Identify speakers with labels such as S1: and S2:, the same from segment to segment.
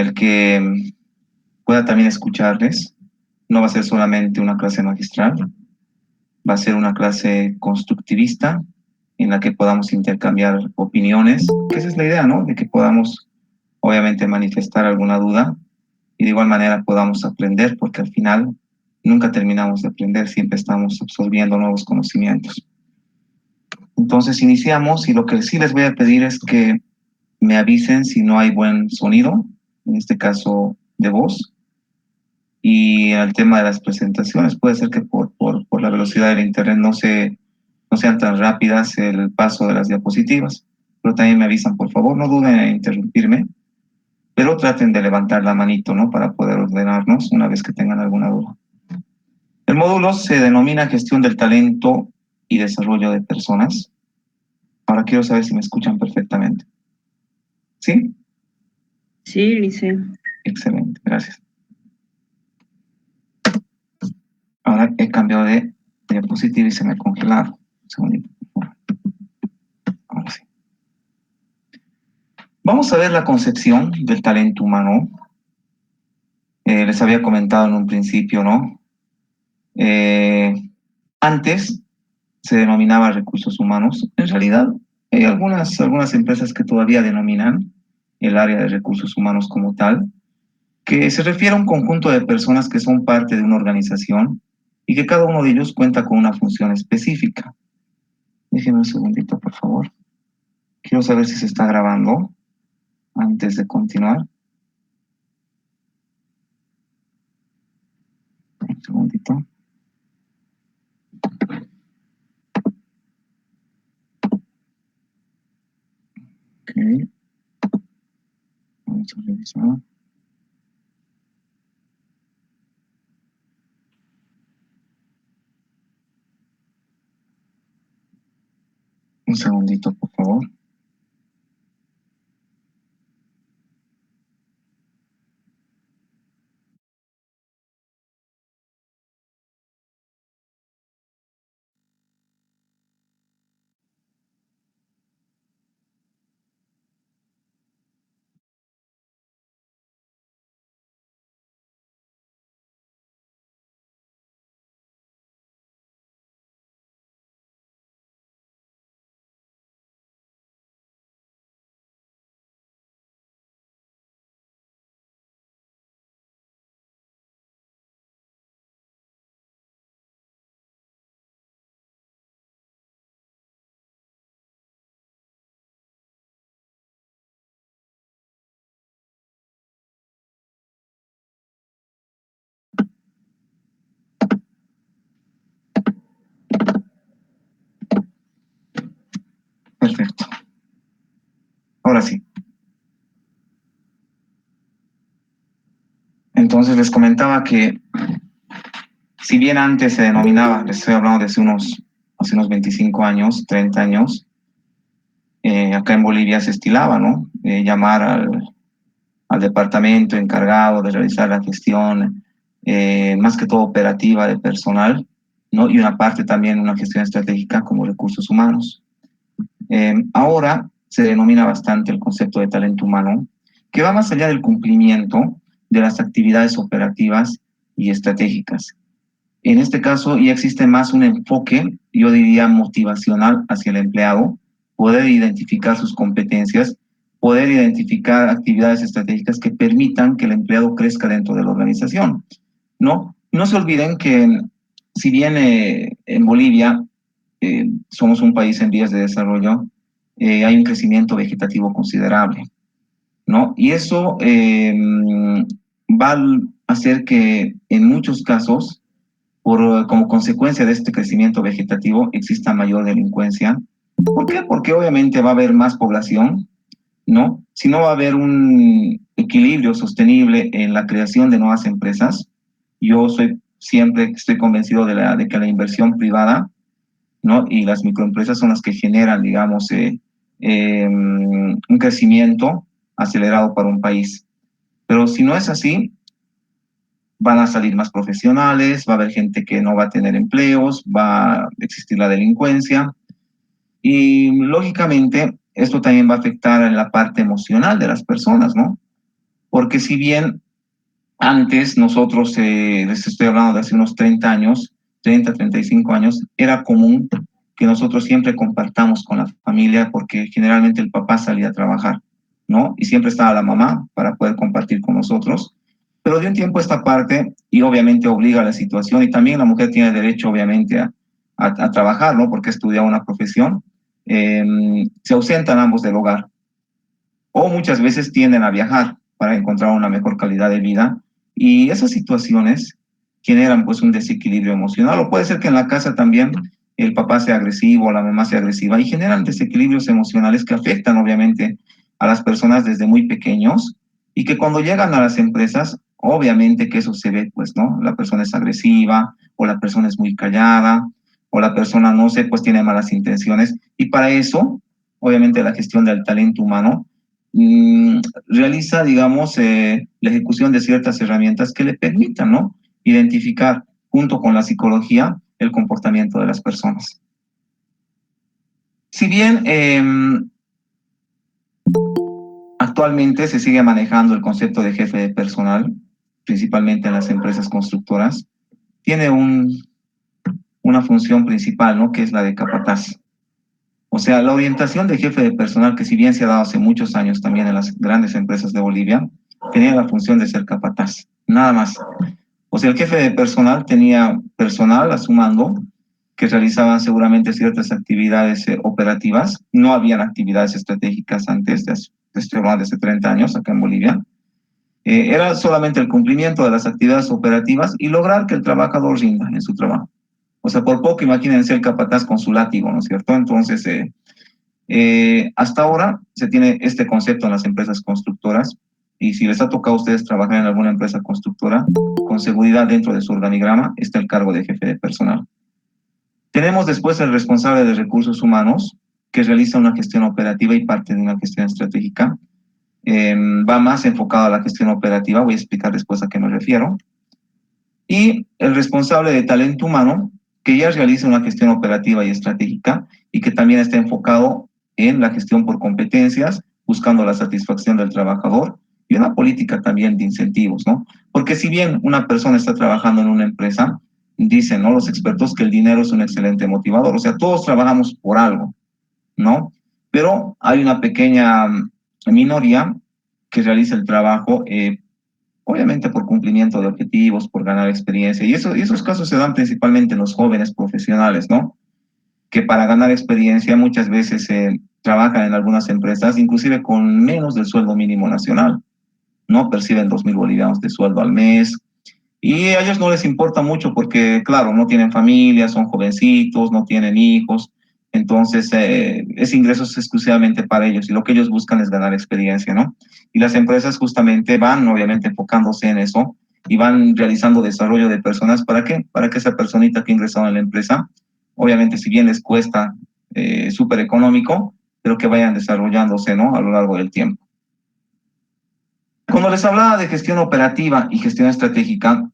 S1: el que pueda también escucharles. No va a ser solamente una clase magistral, va a ser una clase constructivista en la que podamos intercambiar opiniones, que esa es la idea, ¿no? De que podamos, obviamente, manifestar alguna duda y de igual manera podamos aprender, porque al final nunca terminamos de aprender, siempre estamos absorbiendo nuevos conocimientos. Entonces iniciamos y lo que sí les voy a pedir es que me avisen si no hay buen sonido, en este caso de voz. Y el tema de las presentaciones, puede ser que por la velocidad del internet no sean tan rápidas el paso de las diapositivas, pero también me avisan, por favor, no duden en interrumpirme, pero traten de levantar la manito, ¿no? Para poder ordenarnos una vez que tengan alguna duda. El módulo se denomina Gestión del Talento y Desarrollo de Personas. Ahora quiero saber si me escuchan perfectamente. ¿Sí?
S2: Sí, Liceo.
S1: Excelente, gracias. Ahora he cambiado de diapositiva y se me ha congelado. Un segundito. Ahora sí. Vamos a ver la concepción del talento humano. Les había comentado en un principio, ¿no? Antes se denominaba recursos humanos. En realidad, hay algunas empresas que todavía denominan el área de recursos humanos como tal, que se refiere a un conjunto de personas que son parte de una organización y que cada uno de ellos cuenta con una función específica. Déjenme un segundito, por favor. Quiero saber si se está grabando antes de continuar. Un segundito. Ok. Vamos a revisar. Un segundito, por favor. Perfecto. Ahora sí. Entonces les comentaba que si bien antes se denominaba, les estoy hablando de hace unos 25 años, 30 años, acá en Bolivia se estilaba, ¿no? Llamar al departamento encargado de realizar la gestión, más que todo operativa de personal, ¿no? Y una parte también una gestión estratégica como recursos humanos. Ahora se denomina bastante el concepto de talento humano, que va más allá del cumplimiento de las actividades operativas y estratégicas. En este caso ya existe más un enfoque, yo diría, motivacional hacia el empleado, poder identificar sus competencias, poder identificar actividades estratégicas que permitan que el empleado crezca dentro de la organización, ¿no? No se olviden que si bien en Bolivia somos un país en vías de desarrollo, hay un crecimiento vegetativo considerable, ¿no? Y eso va a hacer que en muchos casos, como consecuencia de este crecimiento vegetativo, exista mayor delincuencia. ¿Por qué? Porque obviamente va a haber más población, ¿no? Si no va a haber un equilibrio sostenible en la creación de nuevas empresas, yo siempre estoy convencido de que la inversión privada, ¿no? Y las microempresas son las que generan, digamos, un crecimiento acelerado para un país. Pero si no es así, van a salir más profesionales, va a haber gente que no va a tener empleos, va a existir la delincuencia y lógicamente esto también va a afectar en la parte emocional de las personas, ¿no? porque si bien antes nosotros, les estoy hablando de hace unos 30 años, 30, 35 años, era común que nosotros siempre compartamos con la familia porque generalmente el papá salía a trabajar, ¿no? Y siempre estaba la mamá para poder compartir con nosotros. Pero de un tiempo a esta parte, y obviamente obliga a la situación, y también la mujer tiene derecho obviamente a trabajar, ¿no? Porque estudia una profesión, se ausentan ambos del hogar o muchas veces tienden a viajar para encontrar una mejor calidad de vida y esas situaciones generan pues un desequilibrio emocional o puede ser que en la casa también el papá sea agresivo o la mamá sea agresiva y generan desequilibrios emocionales que afectan obviamente a las personas desde muy pequeños y que cuando llegan a las empresas obviamente que eso se ve pues no, la persona es agresiva o la persona es muy callada o la persona no sé pues tiene malas intenciones y para eso obviamente la gestión del talento humano realiza, digamos, la ejecución de ciertas herramientas que le permitan, ¿no? Identificar, junto con la psicología, el comportamiento de las personas. Si bien actualmente se sigue manejando el concepto de jefe de personal, principalmente en las empresas constructoras, tiene una función principal, ¿no? Que es la de capataz. O sea, la orientación de jefe de personal, que si bien se ha dado hace muchos años también en las grandes empresas de Bolivia, tenía la función de ser capataz, nada más. O sea, el jefe de personal tenía personal a su mando que realizaban seguramente ciertas actividades operativas. No habían actividades estratégicas antes, estoy hablando de hace 30 años acá en Bolivia. Era solamente el cumplimiento de las actividades operativas y lograr que el trabajador rinda en su trabajo. O sea, por poco imagínense el capataz con su látigo, ¿no es cierto? Entonces, hasta ahora se tiene este concepto en las empresas constructoras y si les ha tocado a ustedes trabajar en alguna empresa constructora, con seguridad dentro de su organigrama está el cargo de jefe de personal. Tenemos después el responsable de recursos humanos que realiza una gestión operativa y parte de una gestión estratégica. Va más enfocado a la gestión operativa, voy a explicar después a qué me refiero. Y el responsable de talento humano que ya realiza una gestión operativa y estratégica y que también está enfocado en la gestión por competencias, buscando la satisfacción del trabajador y una política también de incentivos, ¿no? Porque si bien una persona está trabajando en una empresa, dicen, ¿no? Los expertos que el dinero es un excelente motivador, o sea, todos trabajamos por algo, ¿no? Pero hay una pequeña minoría que realiza el trabajo obviamente por cumplimiento de objetivos, por ganar experiencia, y esos casos se dan principalmente en los jóvenes profesionales, ¿no? Que para ganar experiencia muchas veces trabajan en algunas empresas, inclusive con menos del sueldo mínimo nacional, ¿no? Perciben 2.000 bolivianos de sueldo al mes, y a ellos no les importa mucho porque, claro, no tienen familia, son jovencitos, no tienen hijos, entonces ese ingreso es exclusivamente para ellos y lo que ellos buscan es ganar experiencia, ¿no? Y las empresas justamente van, obviamente, enfocándose en eso y van realizando desarrollo de personas. ¿Para qué? Para que esa personita que ha ingresado en la empresa, obviamente, si bien les cuesta súper económico, pero que vayan desarrollándose, ¿no? A lo largo del tiempo. Cuando les hablaba de gestión operativa y gestión estratégica,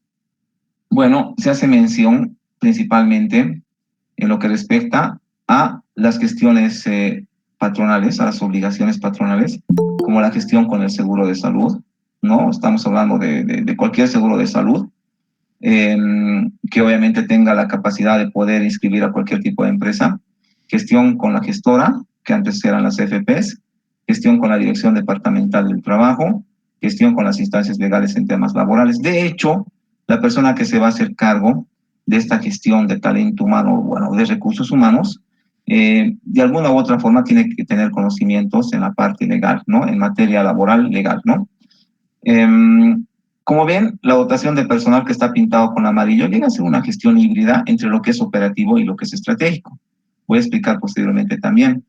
S1: bueno, se hace mención principalmente en lo que respecta a las gestiones patronales, a las obligaciones patronales, como la gestión con el seguro de salud, ¿no? Estamos hablando de cualquier seguro de salud, que obviamente tenga la capacidad de poder inscribir a cualquier tipo de empresa, gestión con la gestora, que antes eran las FPs, gestión con la Dirección Departamental del Trabajo, gestión con las instancias legales en temas laborales. De hecho, la persona que se va a hacer cargo de esta gestión de talento humano, bueno, de recursos humanos, de alguna u otra forma tiene que tener conocimientos en la parte legal, ¿no? En materia laboral legal, ¿no? Como ven, la dotación de personal que está pintado con amarillo llega a ser una gestión híbrida entre lo que es operativo y lo que es estratégico. Voy a explicar posteriormente también.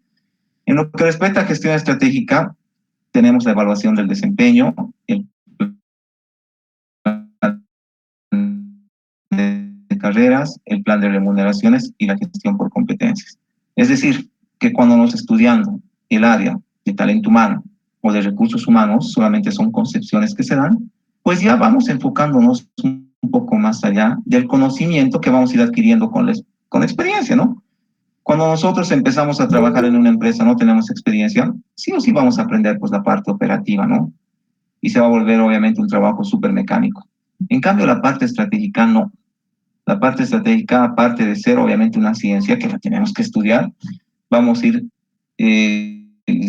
S1: En lo que respecta a gestión estratégica, tenemos la evaluación del desempeño, el de carreras, el plan de remuneraciones y la gestión por competencias. Es decir, que cuando nos estudiando el área de talento humano o de recursos humanos, solamente son concepciones que se dan, pues ya vamos enfocándonos un poco más allá del conocimiento que vamos a ir adquiriendo con la experiencia, ¿no? Cuando nosotros empezamos a trabajar en una empresa, no tenemos experiencia, sí o sí vamos a aprender pues la parte operativa, ¿no? y se va a volver obviamente un trabajo súper mecánico. En cambio, la parte estratégica no. La parte estratégica, aparte de ser obviamente una ciencia que la tenemos que estudiar, vamos a ir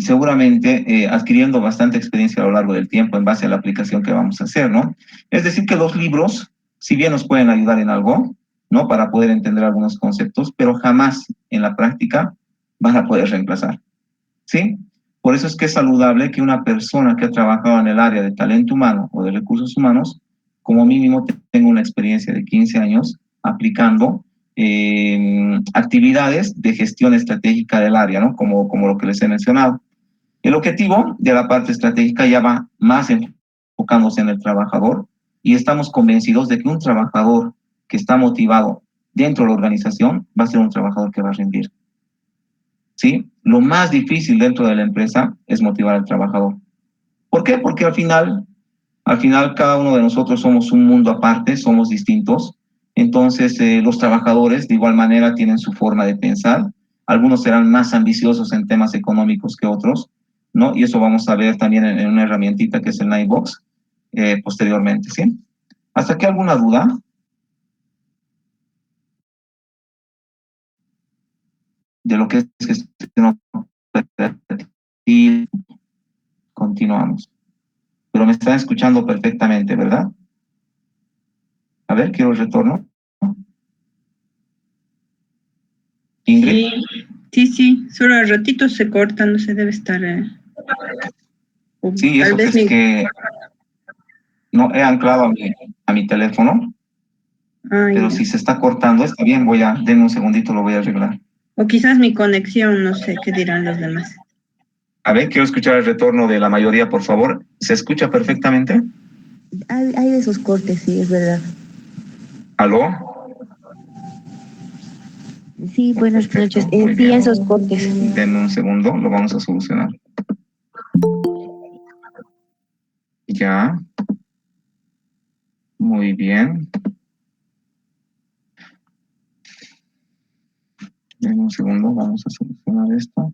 S1: seguramente adquiriendo bastante experiencia a lo largo del tiempo en base a la aplicación que vamos a hacer, ¿no? Es decir, que los libros, si bien nos pueden ayudar en algo, ¿no? Para poder entender algunos conceptos, pero jamás en la práctica van a poder reemplazar, ¿sí? Por eso es que es saludable que una persona que ha trabajado en el área de talento humano o de recursos humanos, como mínimo tenga una experiencia de 15 años aplicando actividades de gestión estratégica del área, ¿no? Como lo que les he mencionado. El objetivo de la parte estratégica ya va más enfocándose en el trabajador y estamos convencidos de que un trabajador que está motivado dentro de la organización va a ser un trabajador que va a rendir. ¿Sí? Lo más difícil dentro de la empresa es motivar al trabajador. ¿Por qué? Porque al final cada uno de nosotros somos un mundo aparte, somos distintos. Entonces, los trabajadores de igual manera tienen su forma de pensar. Algunos serán más ambiciosos en temas económicos que otros, ¿no? Y eso vamos a ver también en una herramientita que es el Nightbox posteriormente, ¿sí? ¿Hasta aquí alguna duda? De lo que es gestión operativa. Continuamos. Pero me están escuchando perfectamente, ¿verdad? A ver, quiero el retorno. Ingrid.
S2: Sí, solo a ratitos se corta, no se debe estar.
S1: Sí, eso es que no he anclado a mi teléfono, pero si se está cortando, está bien, denme un segundito, lo voy a arreglar.
S2: O quizás mi conexión, no sé qué dirán los demás.
S1: A ver, quiero escuchar el retorno de la mayoría, por favor. ¿Se escucha perfectamente?
S3: Hay de esos cortes, sí, es verdad.
S1: ¿Aló?
S3: Sí, buenas noches. Sí, esos cortes.
S1: Denme un segundo, lo vamos a solucionar. Ya. Muy bien. Denme un segundo, vamos a solucionar esto.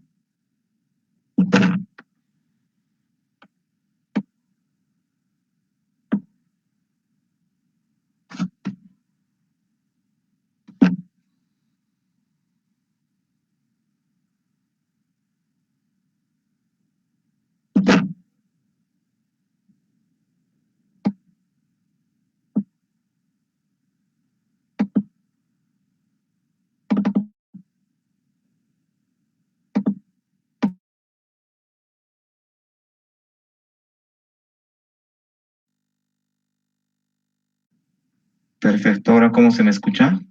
S1: Perfecto, ahora ¿cómo se me escucha?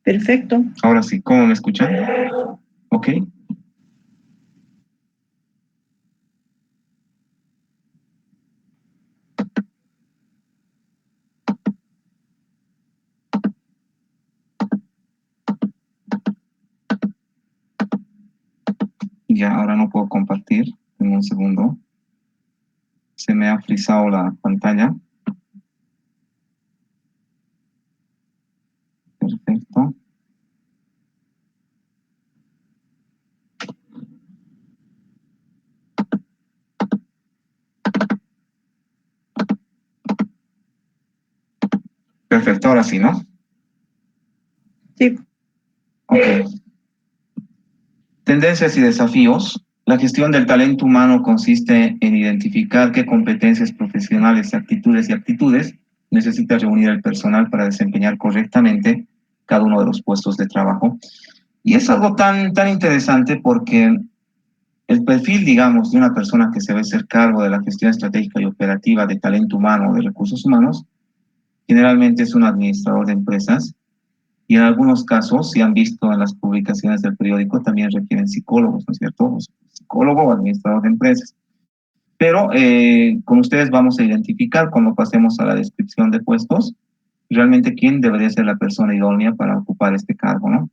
S2: Perfecto.
S1: Ahora sí, ¿cómo me escuchan? Ok. Ya, ahora no puedo compartir. En un segundo. Se me ha frizado la pantalla. Perfecto. Perfecto, ahora sí, ¿no?
S2: Sí.
S1: Ok. Tendencias y desafíos. La gestión del talento humano consiste en identificar qué competencias profesionales, actitudes y aptitudes necesita reunir el personal para desempeñar correctamente cada uno de los puestos de trabajo. Y es algo tan interesante porque el perfil, digamos, de una persona que se va a hacer cargo de la gestión estratégica y operativa de talento humano o de recursos humanos, generalmente es un administrador de empresas y en algunos casos, si han visto en las publicaciones del periódico, también requieren psicólogos, ¿no es cierto? Psicólogo o administrador de empresas. Pero con ustedes vamos a identificar cuando pasemos a la descripción de puestos, realmente quién debería ser la persona idónea para ocupar este cargo, ¿no?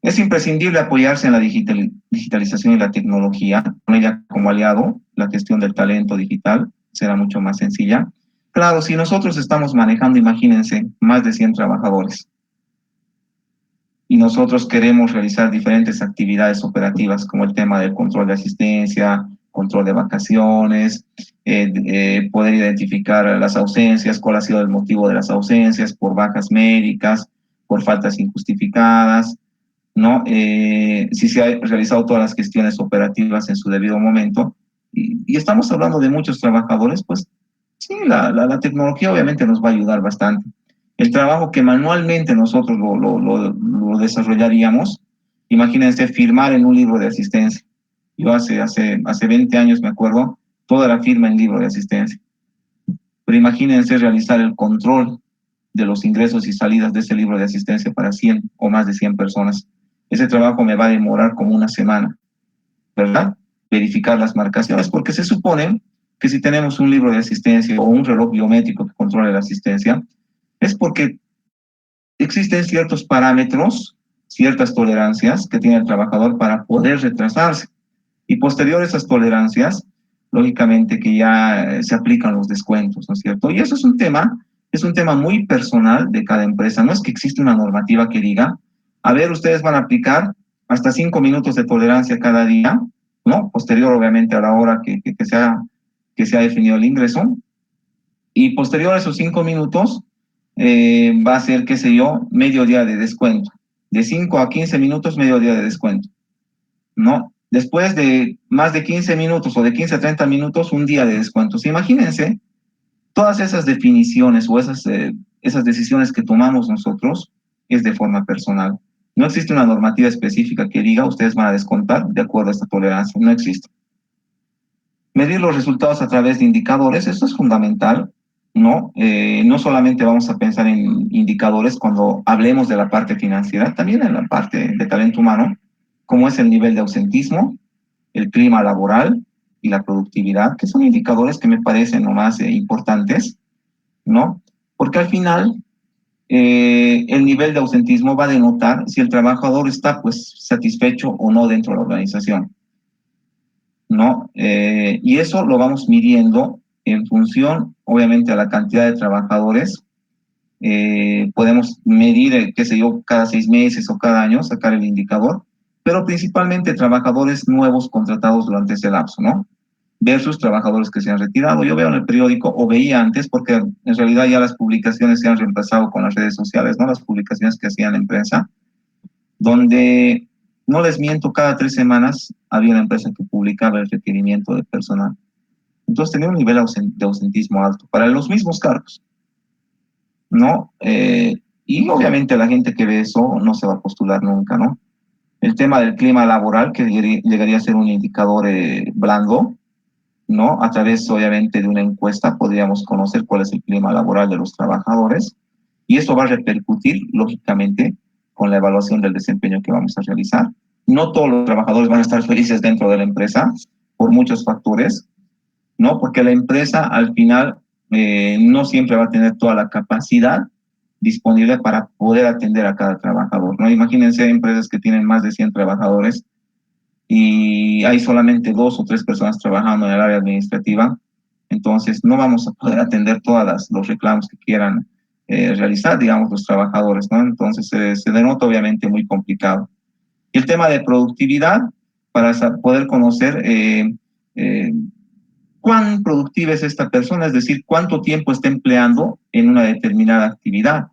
S1: Es imprescindible apoyarse en la digitalización y la tecnología. Con ella como aliado, la gestión del talento digital será mucho más sencilla. Claro, si nosotros estamos manejando, imagínense, más de 100 trabajadores y nosotros queremos realizar diferentes actividades operativas como el tema del control de asistencia, control de vacaciones, poder identificar las ausencias, cuál ha sido el motivo de las ausencias, por bajas médicas, por faltas injustificadas, ¿no? Si se han realizado todas las gestiones operativas en su debido momento. Y estamos hablando de muchos trabajadores, pues sí, la tecnología obviamente nos va a ayudar bastante. El trabajo que manualmente nosotros lo desarrollaríamos, imagínense firmar en un libro de asistencia. Yo hace 20 años me acuerdo, toda la firma en libro de asistencia. Pero imagínense realizar el control de los ingresos y salidas de ese libro de asistencia para 100 o más de 100 personas. Ese trabajo me va a demorar como una semana, ¿verdad? Verificar las marcaciones, porque se supone que si tenemos un libro de asistencia o un reloj biométrico que controle la asistencia, es porque existen ciertos parámetros, ciertas tolerancias que tiene el trabajador para poder retrasarse. Y posterior a esas tolerancias, lógicamente que ya se aplican los descuentos, ¿no es cierto? Y eso es un tema muy personal de cada empresa. No es que existe una normativa que diga, a ver, ustedes van a aplicar hasta 5 minutos de tolerancia cada día, ¿no? Posterior, obviamente, a la hora que se ha definido el ingreso. Y posterior a esos 5 minutos, va a ser, qué sé yo, medio día de descuento. De 5 a 15 minutos, medio día de descuento, ¿no? Después de más de 15 minutos o de 15 a 30 minutos, un día de descuentos. Imagínense, todas esas definiciones o esas decisiones que tomamos nosotros es de forma personal. No existe una normativa específica que diga ustedes van a descontar de acuerdo a esta tolerancia. No existe. Medir los resultados a través de indicadores, eso es fundamental, ¿no? No solamente vamos a pensar en indicadores cuando hablemos de la parte financiera, también en la parte de talento humano, como es el nivel de ausentismo, el clima laboral y la productividad, que son indicadores que me parecen lo más importantes, ¿no? Porque al final el nivel de ausentismo va a denotar si el trabajador está pues satisfecho o no dentro de la organización, ¿no? Y eso lo vamos midiendo en función, obviamente, a la cantidad de trabajadores. Podemos medir, qué sé yo, cada 6 meses o cada año, sacar el indicador, pero principalmente trabajadores nuevos contratados durante ese lapso, ¿no? Versus trabajadores que se han retirado. Yo veo en el periódico, o veía antes, porque en realidad ya las publicaciones se han reemplazado con las redes sociales, ¿no? Las publicaciones que hacían la empresa, donde, no les miento, cada 3 semanas había una empresa que publicaba el requerimiento de personal. Entonces tenía un nivel de ausentismo alto para los mismos cargos, ¿no? Y obviamente la gente que ve eso no se va a postular nunca, ¿no? El tema del clima laboral, que llegaría a ser un indicador blando, ¿no? A través, obviamente, de una encuesta podríamos conocer cuál es el clima laboral de los trabajadores y eso va a repercutir, lógicamente, con la evaluación del desempeño que vamos a realizar. No todos los trabajadores van a estar felices dentro de la empresa por muchos factores, ¿no? Porque la empresa, al final, no siempre va a tener toda la capacidad disponible para poder atender a cada trabajador, ¿no? Imagínense empresas que tienen más de 100 trabajadores y hay solamente 2 o 3 personas trabajando en el área administrativa, entonces no vamos a poder atender todos los reclamos que quieran realizar, digamos, los trabajadores, ¿no? Entonces se denota obviamente muy complicado. Y el tema de productividad, para poder conocer cuán productiva es esta persona, es decir, cuánto tiempo está empleando en una determinada actividad,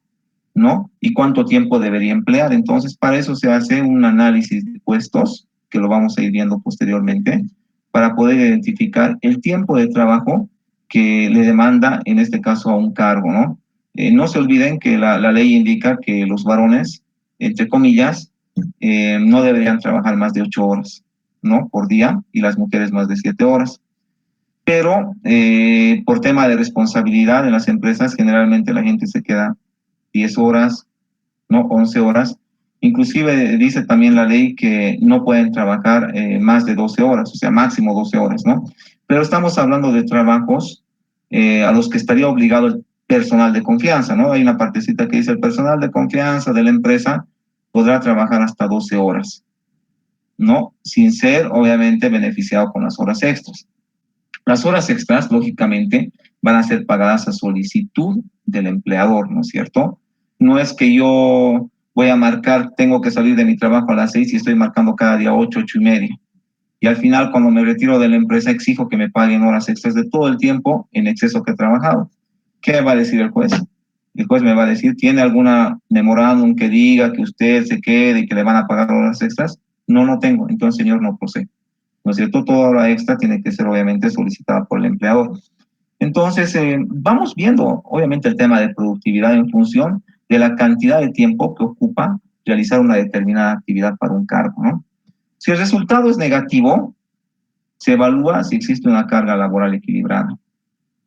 S1: ¿no? Y cuánto tiempo debería emplear. Entonces, para eso se hace un análisis de puestos, que lo vamos a ir viendo posteriormente, para poder identificar el tiempo de trabajo que le demanda, en este caso, a un cargo, ¿no? No se olviden que la ley indica que los varones, entre comillas, no deberían trabajar más de 8 horas, ¿no? Por día, y las mujeres más de 7 horas. Pero por tema de responsabilidad en las empresas, generalmente la gente se queda 10 horas, ¿no? 11 horas. Inclusive dice también la ley que no pueden trabajar más de 12 horas, o sea, máximo 12 horas, ¿no? Pero estamos hablando de trabajos a los que estaría obligado el personal de confianza, ¿no? Hay una partecita que dice el personal de confianza de la empresa podrá trabajar hasta 12 horas, ¿no? Sin ser, obviamente, beneficiado con las horas extras. Las horas extras, lógicamente, van a ser pagadas a solicitud del empleador, ¿no es cierto? No es que yo voy a marcar, tengo que salir de mi trabajo a las 6 y estoy marcando cada día 8, 8:30. Y al final, cuando me retiro de la empresa, exijo que me paguen horas extras de todo el tiempo en exceso que he trabajado. ¿Qué me va a decir el juez? El juez me va a decir, ¿tiene alguna memorándum que diga que usted se quede y que le van a pagar horas extras? No, no tengo. Entonces, señor, no procede. ¿No es cierto? Toda hora extra tiene que ser, obviamente, solicitada por el empleador. Entonces, vamos viendo, obviamente, el tema de productividad en función de la cantidad de tiempo que ocupa realizar una determinada actividad para un cargo, ¿no? Si el resultado es negativo, se evalúa si existe una carga laboral equilibrada.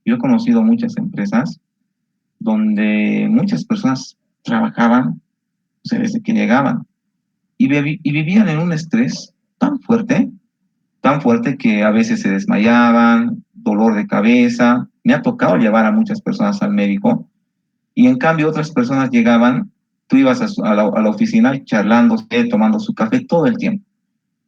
S1: Yo he conocido muchas empresas donde muchas personas trabajaban, o sea, desde que llegaban, y vivían en un estrés tan fuerte que a veces se desmayaban, dolor de cabeza. Me ha tocado llevar a muchas personas al médico y en cambio otras personas llegaban, tú ibas a la oficina charlando, tomando su café todo el tiempo.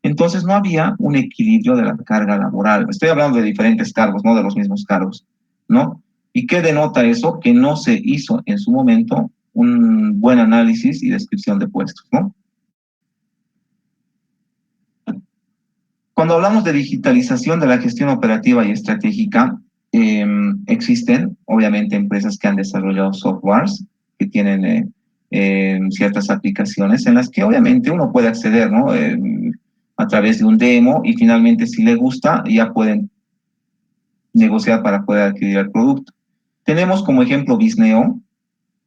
S1: Entonces no había un equilibrio de la carga laboral. Estoy hablando de diferentes cargos, no de los mismos cargos, ¿no? ¿Y qué denota eso? Que no se hizo en su momento un buen análisis y descripción de puestos, ¿no? Cuando hablamos de digitalización de la gestión operativa y estratégica, existen obviamente empresas que han desarrollado softwares que tienen ciertas aplicaciones en las que obviamente uno puede acceder, ¿no? A través de un demo y finalmente si le gusta ya pueden negociar para poder adquirir el producto. Tenemos como ejemplo Visneo,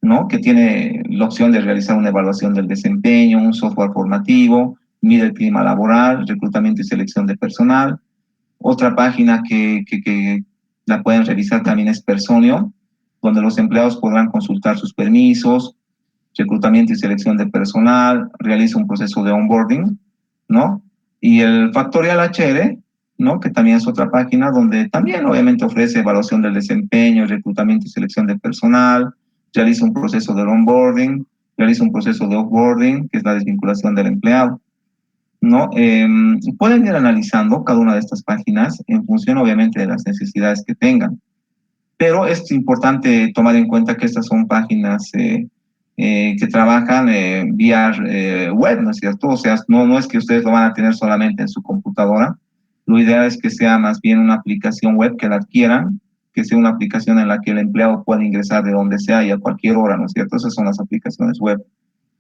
S1: ¿no? Que tiene la opción de realizar una evaluación del desempeño, un software formativo, mide el clima laboral, reclutamiento y selección de personal. Otra página que la pueden revisar también es Personio, donde los empleados podrán consultar sus permisos, reclutamiento y selección de personal, realiza un proceso de onboarding, ¿no? Y el Factorial HR, ¿no? Que también es otra página donde también obviamente ofrece evaluación del desempeño, reclutamiento y selección de personal, realiza un proceso de onboarding, realiza un proceso de offboarding, que es la desvinculación del empleado, ¿no? Pueden ir analizando cada una de estas páginas en función obviamente de las necesidades que tengan, pero es importante tomar en cuenta que estas son páginas que trabajan vía web, ¿no es cierto? O sea, no es que ustedes lo van a tener solamente en su computadora. Lo ideal es que sea más bien una aplicación web que la adquieran, que sea una aplicación en la que el empleado pueda ingresar de donde sea y a cualquier hora, ¿no es cierto? Esas son las aplicaciones web.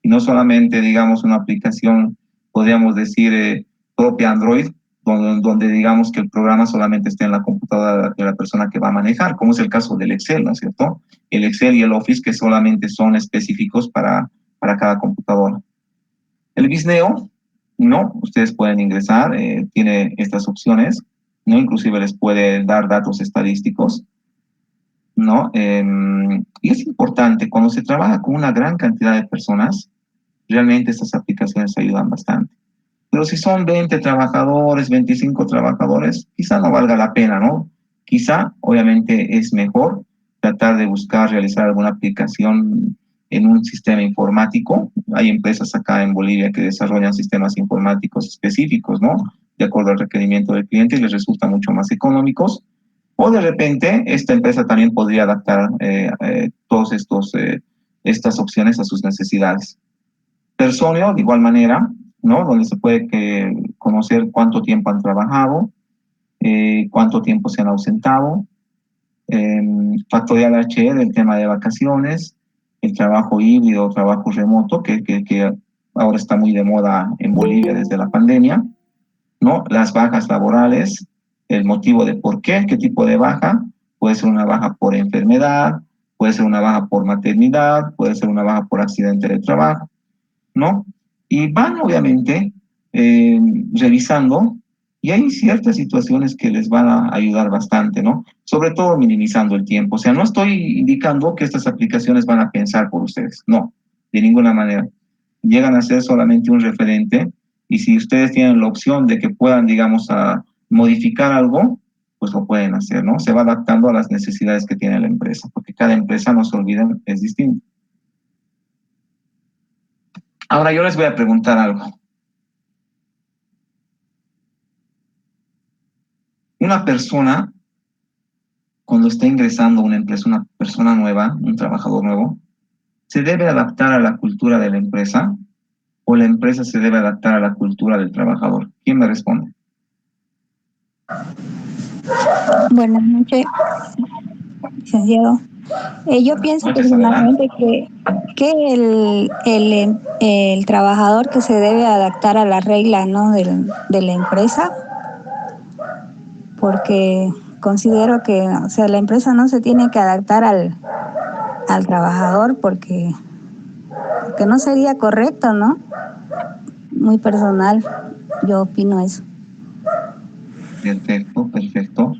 S1: Y no solamente, digamos, una aplicación, podríamos decir, propia Android, donde digamos que el programa solamente esté en la computadora de la persona que va a manejar, como es el caso del Excel, ¿no es cierto? El Excel y el Office que solamente son específicos para cada computadora. El Visneo, no, ustedes pueden ingresar, tiene estas opciones, ¿no? Inclusive les puede dar datos estadísticos, ¿no? Y es importante, cuando se trabaja con una gran cantidad de personas, realmente estas aplicaciones ayudan bastante. Pero si son 20 trabajadores, 25 trabajadores, quizá no valga la pena, ¿no? Quizá, obviamente, es mejor tratar de buscar realizar alguna aplicación en un sistema informático. Hay empresas acá en Bolivia que desarrollan sistemas informáticos específicos, ¿no? De acuerdo al requerimiento del cliente y les resulta mucho más económicos. O de repente, esta empresa también podría adaptar todas estas opciones a sus necesidades. Personio, de igual manera, ¿no? Donde se puede conocer cuánto tiempo han trabajado, cuánto tiempo se han ausentado, Factorial HR, el tema de vacaciones, el trabajo híbrido, trabajo remoto, que ahora está muy de moda en Bolivia desde la pandemia, ¿no? Las bajas laborales, el motivo de por qué tipo de baja, puede ser una baja por enfermedad, puede ser una baja por maternidad, puede ser una baja por accidente de trabajo, ¿no? Y van obviamente revisando y hay ciertas situaciones que les van a ayudar bastante, ¿no? Sobre todo minimizando el tiempo. O sea, no estoy indicando que estas aplicaciones van a pensar por ustedes, no, de ninguna manera. Llegan a ser solamente un referente y si ustedes tienen la opción de que puedan, digamos, a modificar algo, pues lo pueden hacer, ¿no? Se va adaptando a las necesidades que tiene la empresa, porque cada empresa, no se olviden, es distinta. Ahora yo les voy a preguntar algo. Una persona, cuando está ingresando a una empresa, una persona nueva, un trabajador nuevo, ¿se debe adaptar a la cultura de la empresa o la empresa se debe adaptar a la cultura del trabajador? ¿Quién me responde?
S4: Buenas noches, licenciado. Yo pienso
S1: Noches, adelante.
S4: personalmente que el trabajador que se debe adaptar a las reglas, ¿no?, de la empresa, porque considero que, o sea, la empresa no se tiene que adaptar al trabajador porque no sería correcto, ¿no? Muy personal, yo opino eso.
S1: Perfecto, perfecto.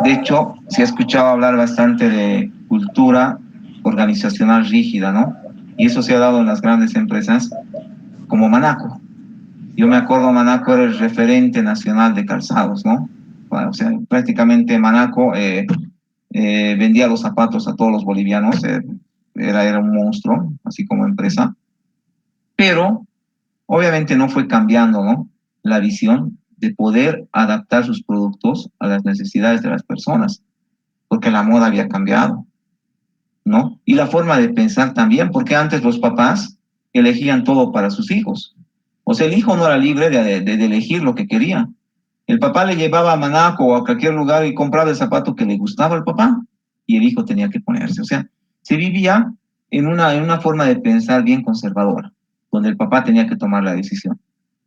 S1: De hecho, se ha escuchado hablar bastante de cultura organizacional rígida, ¿no? Y eso se ha dado en las grandes empresas como Manaco. Yo me acuerdo, Manaco era el referente nacional de calzados, ¿no? Bueno, o sea, prácticamente Manaco vendía los zapatos a todos los bolivianos, era un monstruo, así como empresa. Pero obviamente no fue cambiando, ¿no?, la visión de poder adaptar sus productos a las necesidades de las personas, porque la moda había cambiado, ¿no? Y la forma de pensar también, porque antes los papás elegían todo para sus hijos. O sea, el hijo no era libre de elegir lo que quería. El papá le llevaba a Manaco o a cualquier lugar y compraba el zapato que le gustaba al papá y el hijo tenía que ponerse. O sea, se vivía en una forma de pensar bien conservadora, donde el papá tenía que tomar la decisión.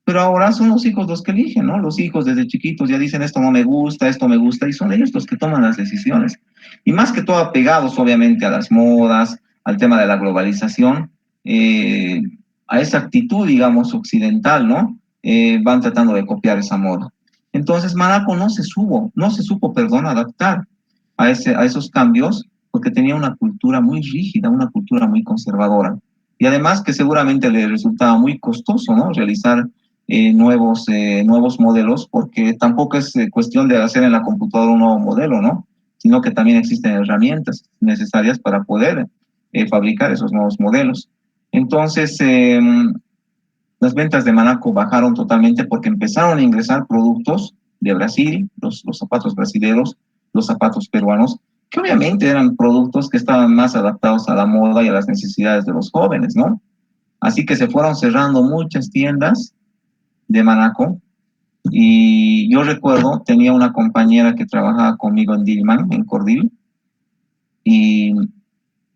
S1: Pero ahora son los hijos los que eligen, ¿no? Los hijos desde chiquitos ya dicen esto no me gusta, esto me gusta, y son ellos los que toman las decisiones. Y más que todo apegados, obviamente, a las modas, al tema de la globalización, eh, a esa actitud, digamos, occidental, ¿no? Van tratando de copiar esa moda. Entonces, Manaco no se supo, perdón, adaptar a esos cambios, porque tenía una cultura muy rígida, una cultura muy conservadora. Y además que seguramente le resultaba muy costoso, ¿no?, realizar nuevos modelos, porque tampoco es cuestión de hacer en la computadora un nuevo modelo, ¿no?, sino que también existen herramientas necesarias para poder fabricar esos nuevos modelos. Entonces, las ventas de Manaco bajaron totalmente porque empezaron a ingresar productos de Brasil, los zapatos brasileños, los zapatos peruanos, que obviamente eran productos que estaban más adaptados a la moda y a las necesidades de los jóvenes, ¿no? Así que se fueron cerrando muchas tiendas de Manaco. Y yo recuerdo, tenía una compañera que trabajaba conmigo en Dillman, en Cordil, y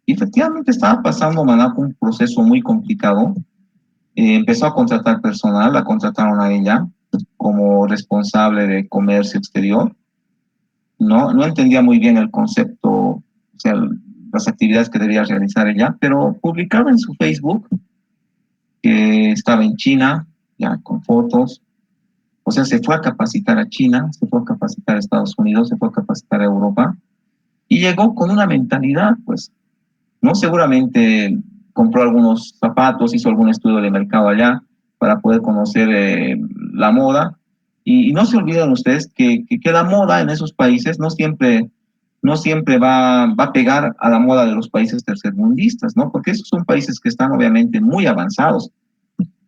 S1: efectivamente estaba pasando Manaco un proceso muy complicado. Empezó a contratar personal, la contrataron a ella como responsable de comercio exterior. No entendía muy bien el concepto, o sea, las actividades que debía realizar ella, pero publicaba en su Facebook que estaba en China, ya con fotos. O sea, se fue a capacitar a China, se fue a capacitar a Estados Unidos, se fue a capacitar a Europa y llegó con una mentalidad, pues, ¿no? Seguramente compró algunos zapatos, hizo algún estudio de mercado allá para poder conocer la moda. Y no se olviden ustedes que la moda en esos países no siempre va a pegar a la moda de los países tercermundistas, ¿no? Porque esos son países que están obviamente muy avanzados.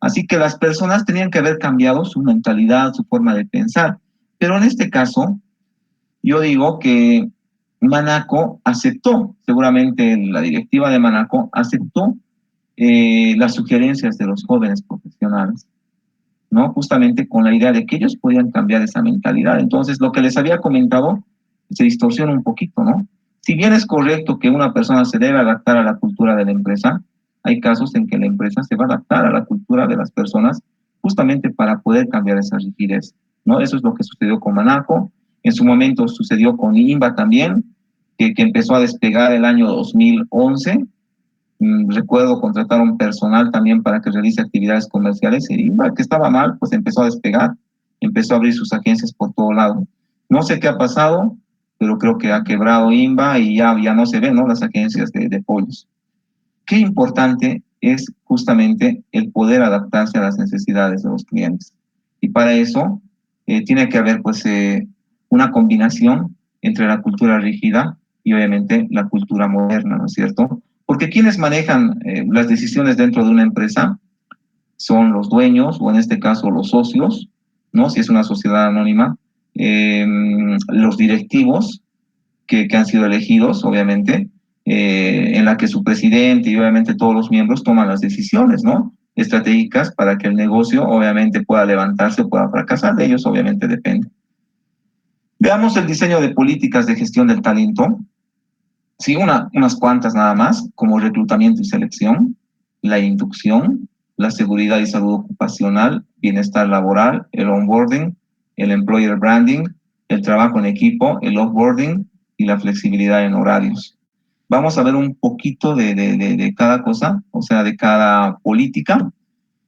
S1: Así que las personas tenían que haber cambiado su mentalidad, su forma de pensar. Pero en este caso, yo digo que Manaco aceptó, seguramente la directiva de Manaco aceptó las sugerencias de los jóvenes profesionales, ¿no? Justamente con la idea de que ellos podían cambiar esa mentalidad. Entonces, lo que les había comentado se distorsiona un poquito, ¿no? Si bien es correcto que una persona se debe adaptar a la cultura de la empresa, hay casos en que la empresa se va a adaptar a la cultura de las personas justamente para poder cambiar esa rigidez, ¿no? Eso es lo que sucedió con Manaco. En su momento sucedió con INBA también, que empezó a despegar el año 2011. Recuerdo contrataron personal también para que realice actividades comerciales y INBA, que estaba mal, pues empezó a despegar, empezó a abrir sus agencias por todo lado. No sé qué ha pasado, pero creo que ha quebrado INBA y ya no se ven, ¿no?, las agencias de pollos. Qué importante es justamente el poder adaptarse a las necesidades de los clientes. Y para eso tiene que haber pues una combinación entre la cultura rígida y obviamente la cultura moderna, ¿no es cierto? Porque quienes manejan las decisiones dentro de una empresa son los dueños, o en este caso los socios, ¿no? Si es una sociedad anónima, los directivos que han sido elegidos, obviamente, en la que su presidente y obviamente todos los miembros toman las decisiones, ¿no?, estratégicas para que el negocio obviamente pueda levantarse o pueda fracasar. De ellos obviamente depende. Veamos el diseño de políticas de gestión del talento. Sí, unas cuantas nada más, como reclutamiento y selección, la inducción, la seguridad y salud ocupacional, bienestar laboral, el onboarding, el employer branding, el trabajo en equipo, el offboarding y la flexibilidad en horarios. Vamos a ver un poquito de cada cosa, o sea, de cada política,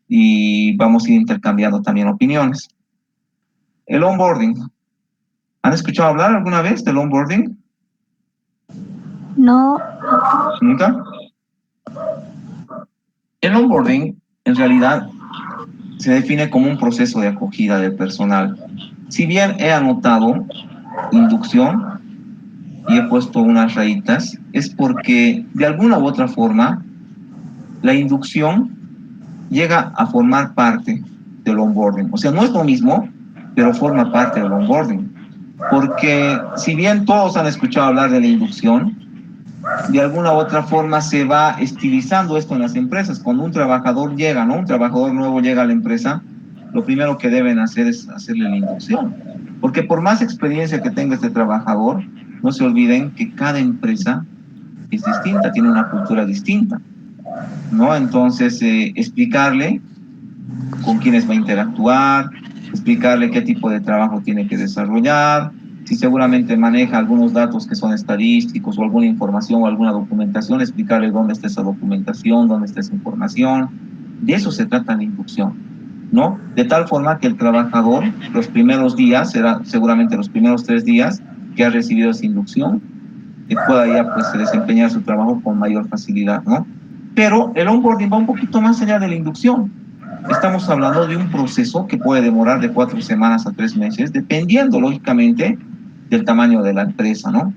S1: y vamos a ir intercambiando también opiniones. El onboarding. ¿Han escuchado hablar alguna vez del onboarding?
S4: No,
S1: ¿Nunca? El onboarding, en realidad, se define como un proceso de acogida del personal. Si bien he anotado inducción y he puesto unas rayitas, es porque de alguna u otra forma la inducción llega a formar parte del onboarding. O sea, no es lo mismo, pero forma parte del onboarding. Porque si bien todos han escuchado hablar de la inducción, de alguna u otra forma se va estilizando esto en las empresas. Cuando un trabajador llega, ¿no? Un trabajador nuevo llega a la empresa, lo primero que deben hacer es hacerle la inducción. Porque por más experiencia que tenga este trabajador, no se olviden que cada empresa es distinta, tiene una cultura distinta, ¿no? Entonces, explicarle con quiénes va a interactuar, explicarle qué tipo de trabajo tiene que desarrollar, si seguramente maneja algunos datos que son estadísticos o alguna información o alguna documentación, explicarle dónde está esa documentación, dónde está esa información. De eso se trata la inducción, ¿no? De tal forma que el trabajador, los primeros días, seguramente los primeros 3 días que ha recibido esa inducción, pueda ya pues desempeñar su trabajo con mayor facilidad, ¿no? Pero el onboarding va un poquito más allá de la inducción. Estamos hablando de un proceso que puede demorar de 4 semanas a 3 meses, dependiendo, lógicamente, del tamaño de la empresa, ¿no?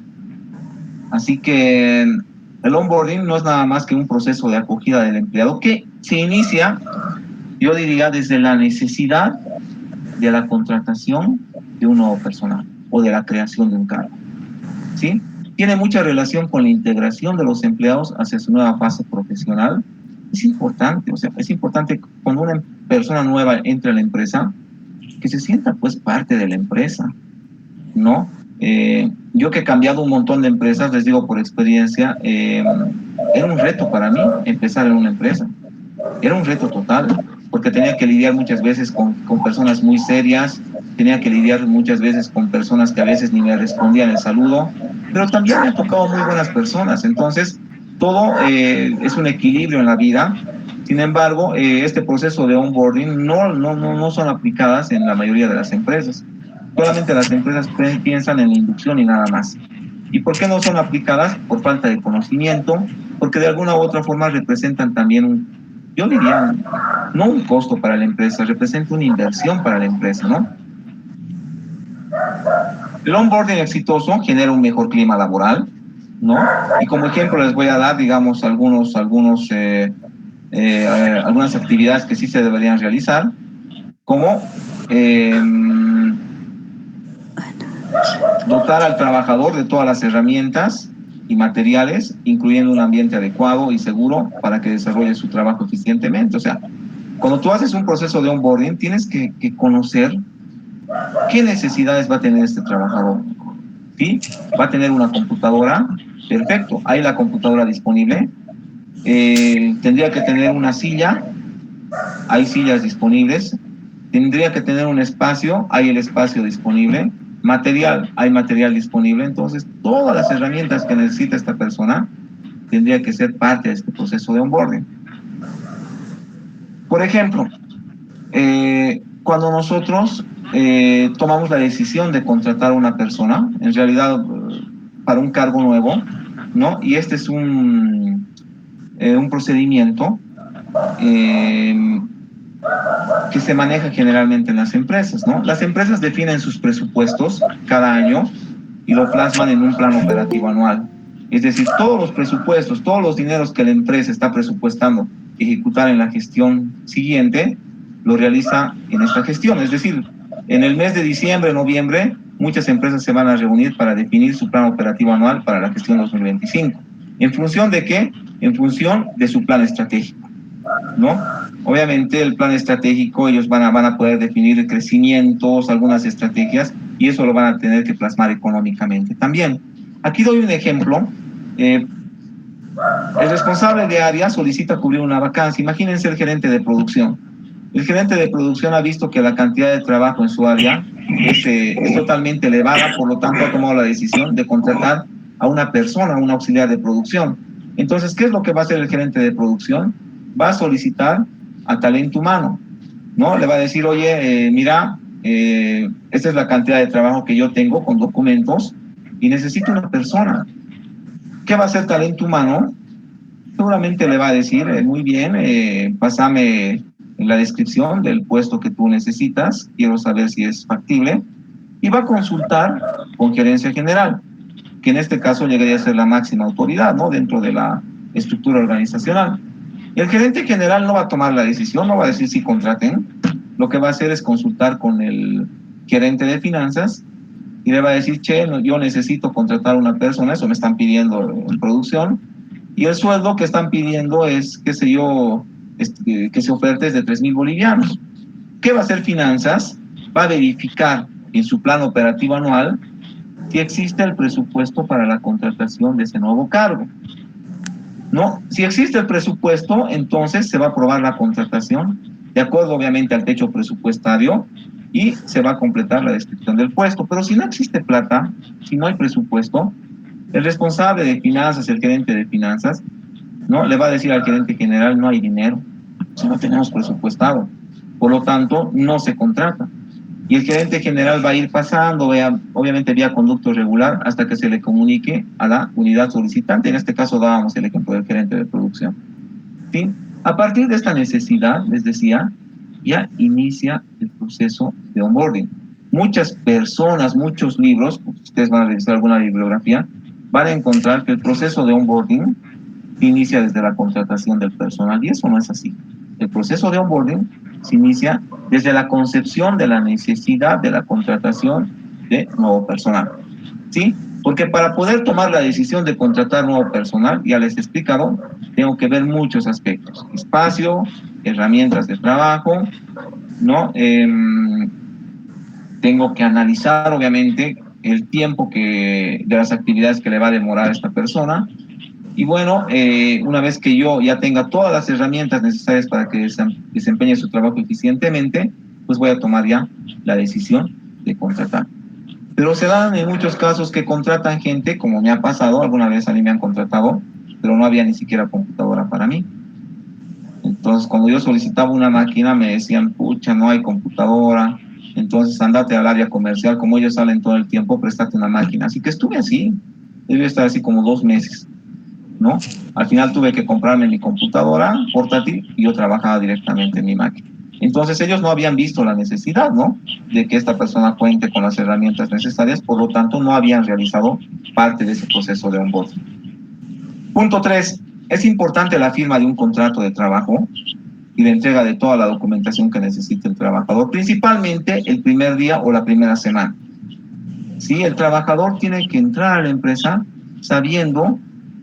S1: Así que el onboarding no es nada más que un proceso de acogida del empleado que se inicia, yo diría, desde la necesidad de la contratación de un nuevo personal o de la creación de un cargo, ¿sí? Tiene mucha relación con la integración de los empleados hacia su nueva fase profesional. Es importante, o sea, es importante cuando una persona nueva entra a la empresa, que se sienta pues parte de la empresa, ¿no? Yo que he cambiado un montón de empresas, les digo por experiencia, era un reto para mí empezar en una empresa. Era un reto total, porque tenía que lidiar muchas veces con personas muy serias, tenía que lidiar muchas veces con personas que a veces ni me respondían el saludo, pero también me han tocado muy buenas personas. Entonces, todo es un equilibrio en la vida. Sin embargo, este proceso de onboarding no son aplicadas en la mayoría de las empresas. Solamente las empresas piensan en la inducción y nada más. ¿Y por qué no son aplicadas? Por falta de conocimiento, porque de alguna u otra forma representan también yo diría, no un costo para la empresa, representa una inversión para la empresa, ¿no? El onboarding exitoso genera un mejor clima laboral, ¿no? Y como ejemplo les voy a dar, digamos, algunas actividades que sí se deberían realizar, como dotar al trabajador de todas las herramientas y materiales, incluyendo un ambiente adecuado y seguro para que desarrolle su trabajo eficientemente. O sea, cuando tú haces un proceso de onboarding, tienes que conocer qué necesidades va a tener este trabajador. ¿Sí? Va a tener una computadora, perfecto, hay la computadora disponible. Tendría que tener una silla, hay sillas disponibles. Tendría que tener un espacio, hay el espacio disponible. Material, hay material disponible. Entonces, todas las herramientas que necesita esta persona tendría que ser parte de este proceso de onboarding. Por ejemplo, cuando nosotros tomamos la decisión de contratar a una persona, en realidad para un cargo nuevo, ¿no? Y este es un procedimiento que se maneja generalmente en las empresas, ¿no? Las empresas definen sus presupuestos cada año y lo plasman en un plan operativo anual. Es decir, todos los presupuestos, todos los dineros que la empresa está presupuestando ejecutar en la gestión siguiente, lo realiza en esta gestión. Es decir, en el mes de diciembre, noviembre, muchas empresas se van a reunir para definir su plan operativo anual para la gestión 2025. ¿En función de qué? En función de su plan estratégico, ¿no? Obviamente el plan estratégico, ellos van a poder definir crecimientos, algunas estrategias, y eso lo van a tener que plasmar económicamente también. Aquí doy un ejemplo. El responsable de área solicita cubrir una vacancia. Imagínense el gerente de producción. El gerente de producción ha visto que la cantidad de trabajo en su área es totalmente elevada, por lo tanto ha tomado la decisión de contratar a una persona, a un auxiliar de producción. Entonces, ¿qué es lo que va a hacer el gerente de producción? Va a solicitar a talento humano, ¿no? Le va a decir, oye, mira, esta es la cantidad de trabajo que yo tengo con documentos y necesito una persona. ¿Qué va a hacer talento humano? Seguramente le va a decir, muy bien, pásame la descripción del puesto que tú necesitas, quiero saber si es factible, y va a consultar con gerencia general, que en este caso llegaría a ser la máxima autoridad, ¿no?, dentro de la estructura organizacional. El gerente general no va a tomar la decisión, no va a decir si contraten, lo que va a hacer es consultar con el gerente de finanzas y le va a decir, che, yo necesito contratar a una persona, eso me están pidiendo en producción, y el sueldo que están pidiendo es, qué sé yo, que se oferte es de 3,000 bolivianos. ¿Qué va a hacer finanzas? Va a verificar en su plan operativo anual si existe el presupuesto para la contratación de ese nuevo cargo. ¿No? Si existe el presupuesto, entonces se va a aprobar la contratación de acuerdo obviamente al techo presupuestario y se va a completar la descripción del puesto. Pero si no existe plata, si no hay presupuesto, el responsable de finanzas, el gerente de finanzas, ¿no?, le va a decir al gerente general, no hay dinero, si no tenemos presupuestado, por lo tanto no se contrata. Y el gerente general va a ir pasando, obviamente vía conducto regular, hasta que se le comunique a la unidad solicitante. En este caso dábamos el ejemplo del gerente de producción. ¿Sí? A partir de esta necesidad, les decía, ya inicia el proceso de onboarding. Muchas personas, muchos libros, ustedes van a revisar alguna bibliografía, van a encontrar que el proceso de onboarding inicia desde la contratación del personal, y eso no es así. El proceso de onboarding se inicia desde la concepción de la necesidad de la contratación de nuevo personal, ¿sí? Porque para poder tomar la decisión de contratar nuevo personal, ya les he explicado, tengo que ver muchos aspectos: espacio, herramientas de trabajo, ¿no? Tengo que analizar, obviamente, el tiempo de las actividades que le va a demorar a esta persona. Y bueno, una vez que yo ya tenga todas las herramientas necesarias para que desempeñe su trabajo eficientemente, pues voy a tomar ya la decisión de contratar. Pero se dan en muchos casos que contratan gente, como me ha pasado, alguna vez a mí me han contratado, pero no había ni siquiera computadora para mí. Entonces, cuando yo solicitaba una máquina, me decían, pucha, no hay computadora, entonces andate al área comercial, como ellos salen todo el tiempo, préstate una máquina. Así que estuve así, debí estar así como 2 meses, ¿no? Al final tuve que comprarme mi computadora portátil y yo trabajaba directamente en mi máquina. Entonces ellos no habían visto la necesidad, ¿no?, de que esta persona cuente con las herramientas necesarias, por lo tanto no habían realizado parte de ese proceso de onboarding. Punto 3. Es importante la firma de un contrato de trabajo y la entrega de toda la documentación que necesite el trabajador, principalmente el primer día o la primera semana. Sí, el trabajador tiene que entrar a la empresa sabiendo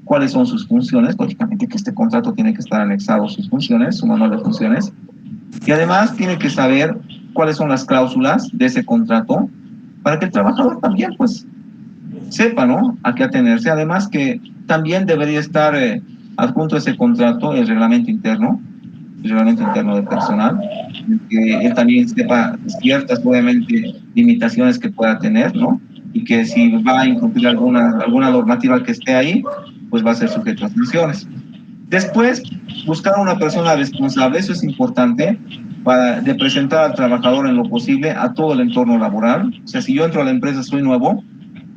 S1: cuáles son sus funciones. Lógicamente que este contrato tiene que estar anexado a sus funciones, su manual de funciones, y además tiene que saber cuáles son las cláusulas de ese contrato para que el trabajador también pues sepa, ¿no?, a qué atenerse. Además que también debería estar adjunto a ese contrato el reglamento interno de personal, que él también sepa ciertas, obviamente, limitaciones que pueda tener, ¿no? Y que si va a incumplir alguna normativa que esté ahí, pues va a ser sujeto a sanciones. Después, buscar a una persona responsable, eso es importante, de presentar al trabajador en lo posible a todo el entorno laboral. O sea, si yo entro a la empresa, soy nuevo,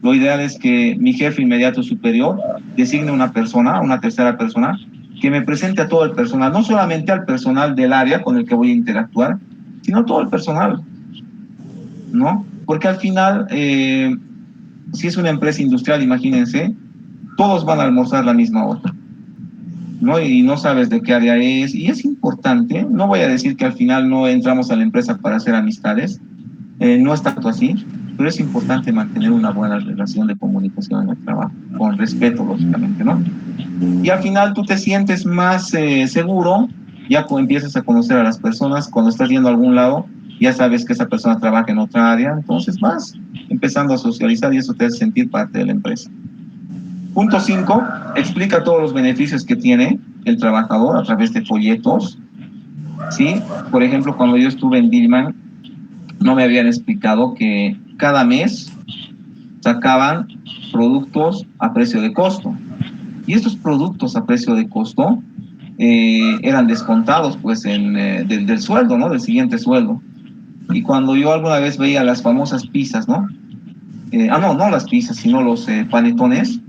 S1: lo ideal es que mi jefe inmediato superior designe una persona, una tercera persona, que me presente a todo el personal, no solamente al personal del área con el que voy a interactuar, sino todo el personal, ¿no? Porque al final, si es una empresa industrial, imagínense, todos van a almorzar la misma hora, ¿no? Y no sabes de qué área es, y es importante. No voy a decir que al final no entramos a la empresa para hacer amistades, no es tanto así, pero es importante mantener una buena relación de comunicación en el trabajo, con respeto, lógicamente, ¿no? Y al final tú te sientes más seguro, ya empiezas a conocer a las personas, cuando estás yendo a algún lado, ya sabes que esa persona trabaja en otra área, entonces vas empezando a socializar y eso te hace sentir parte de la empresa. Punto 5, explica todos los beneficios que tiene el trabajador a través de folletos, ¿sí? Por ejemplo, cuando yo estuve en Dillman, no me habían explicado que cada mes sacaban productos a precio de costo. Y estos productos a precio de costo eran descontados pues del sueldo, ¿no? Del siguiente sueldo. Y cuando yo alguna vez veía las famosas pizzas, ¿no? No las pizzas, sino los panetones,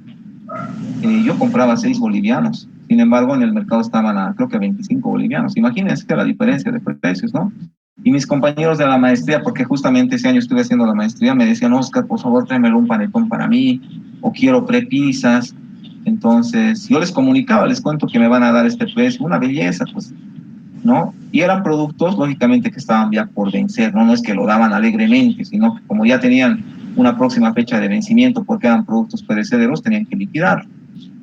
S1: yo compraba 6 bolivianos. Sin embargo, en el mercado estaban creo que 25 bolivianos. Imagínense que la diferencia de precios, ¿no? Y mis compañeros de la maestría, porque justamente ese año estuve haciendo la maestría, me decían, Oscar, por favor, tráemelo un panetón para mí, o quiero prepizzas. Entonces, yo les comunicaba, les cuento que me van a dar este precio, una belleza, pues, ¿no? Y eran productos, lógicamente, que estaban ya por vencer, ¿no? No es que lo daban alegremente, sino que como ya tenían una próxima fecha de vencimiento, porque eran productos perecederos, tenían que liquidar.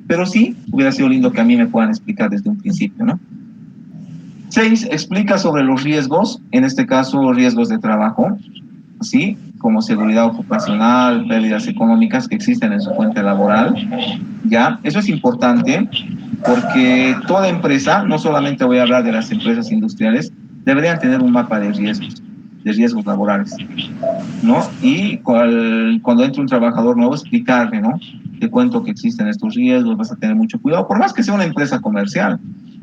S1: Pero sí, hubiera sido lindo que a mí me puedan explicar desde un principio, ¿no? 6, explica sobre los riesgos, en este caso riesgos de trabajo, ¿sí? Como seguridad ocupacional, pérdidas económicas que existen en su fuente laboral, ¿ya? Eso es importante porque toda empresa, no solamente voy a hablar de las empresas industriales, deberían tener un mapa de riesgos laborales, ¿no? Y cuando entre un trabajador nuevo, explicarle, ¿no? Te cuento que existen estos riesgos, vas a tener mucho cuidado, por más que sea una empresa comercial,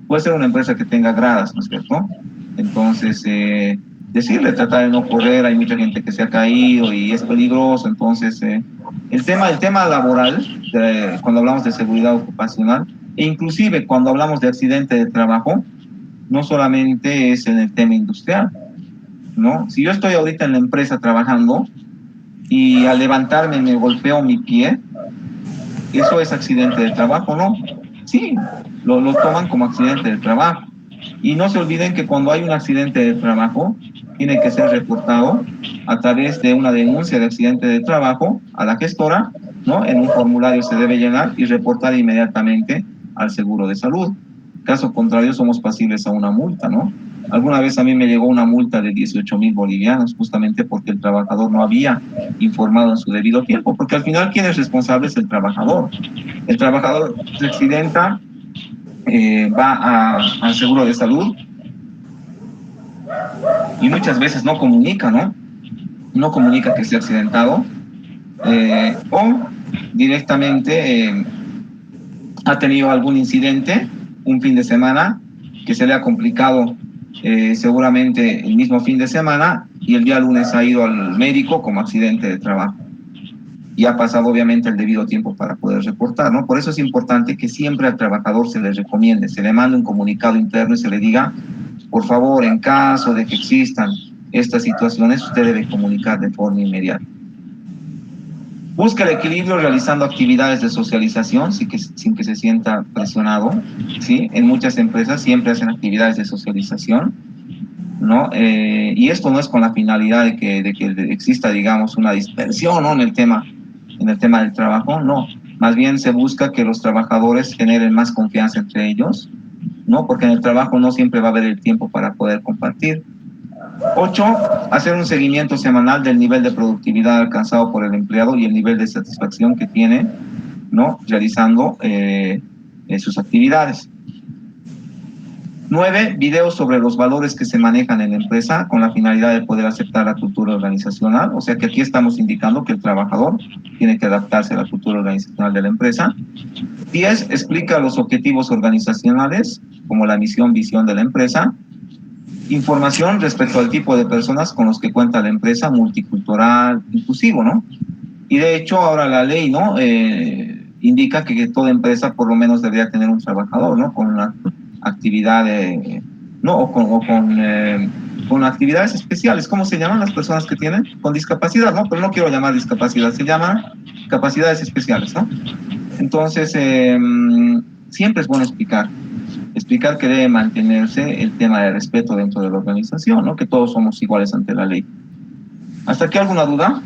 S1: puede ser una empresa que tenga gradas, ¿no es cierto? Entonces, decirle, tratar de no correr, hay mucha gente que se ha caído y es peligroso, entonces, el tema laboral, cuando hablamos de seguridad ocupacional, e inclusive cuando hablamos de accidente de trabajo, no solamente es en el tema industrial, ¿no? Si yo estoy ahorita en la empresa trabajando y al levantarme me golpeo mi pie, ¿eso es accidente de trabajo? No. Sí, lo toman como accidente de trabajo. Y no se olviden que cuando hay un accidente de trabajo, tiene que ser reportado a través de una denuncia de accidente de trabajo a la gestora, ¿no? En un formulario se debe llenar y reportar inmediatamente al seguro de salud. Caso contrario, somos pasibles a una multa, ¿no? Alguna vez a mí me llegó una multa de 18,000 bolivianos, justamente porque el trabajador no había informado en su debido tiempo, porque al final, ¿quién es responsable? Es el trabajador. El trabajador se accidenta, va al seguro de salud y muchas veces no comunica, ¿no? No comunica que se ha accidentado o directamente ha tenido algún incidente un fin de semana que se le ha complicado seguramente el mismo fin de semana y el día lunes ha ido al médico como accidente de trabajo. Y ha pasado obviamente el debido tiempo para poder reportar, ¿no? Por eso es importante que siempre al trabajador se le recomiende, se le mande un comunicado interno y se le diga, por favor, en caso de que existan estas situaciones, usted debe comunicar de forma inmediata. Busca el equilibrio realizando actividades de socialización sin que se sienta presionado, ¿sí? En muchas empresas siempre hacen actividades de socialización, ¿no? Y esto no es con la finalidad de que exista, digamos, una dispersión, ¿no? En el tema del trabajo, no. Más bien se busca que los trabajadores generen más confianza entre ellos, ¿no? Porque en el trabajo no siempre va a haber el tiempo para poder compartir. 8, hacer un seguimiento semanal del nivel de productividad alcanzado por el empleado y el nivel de satisfacción que tiene, ¿no? Realizando sus actividades. 9, videos sobre los valores que se manejan en la empresa con la finalidad de poder aceptar la cultura organizacional. O sea que aquí estamos indicando que el trabajador tiene que adaptarse a la cultura organizacional de la empresa. 10, explica los objetivos organizacionales como la misión, visión de la empresa. Información respecto al tipo de personas con los que cuenta la empresa, multicultural, inclusivo, ¿no? Y de hecho ahora la ley, ¿no? Indica que toda empresa por lo menos debería tener un trabajador, ¿no? Con una actividad, ¿no? O con actividades especiales. ¿Cómo se llaman las personas que tienen? Con discapacidad, ¿no? Pero no quiero llamar discapacidad, se llaman capacidades especiales, ¿no? Entonces, siempre es bueno explicar que debe mantenerse el tema de respeto dentro de la organización, ¿no? Que todos somos iguales ante la ley. ¿Hasta aquí alguna duda?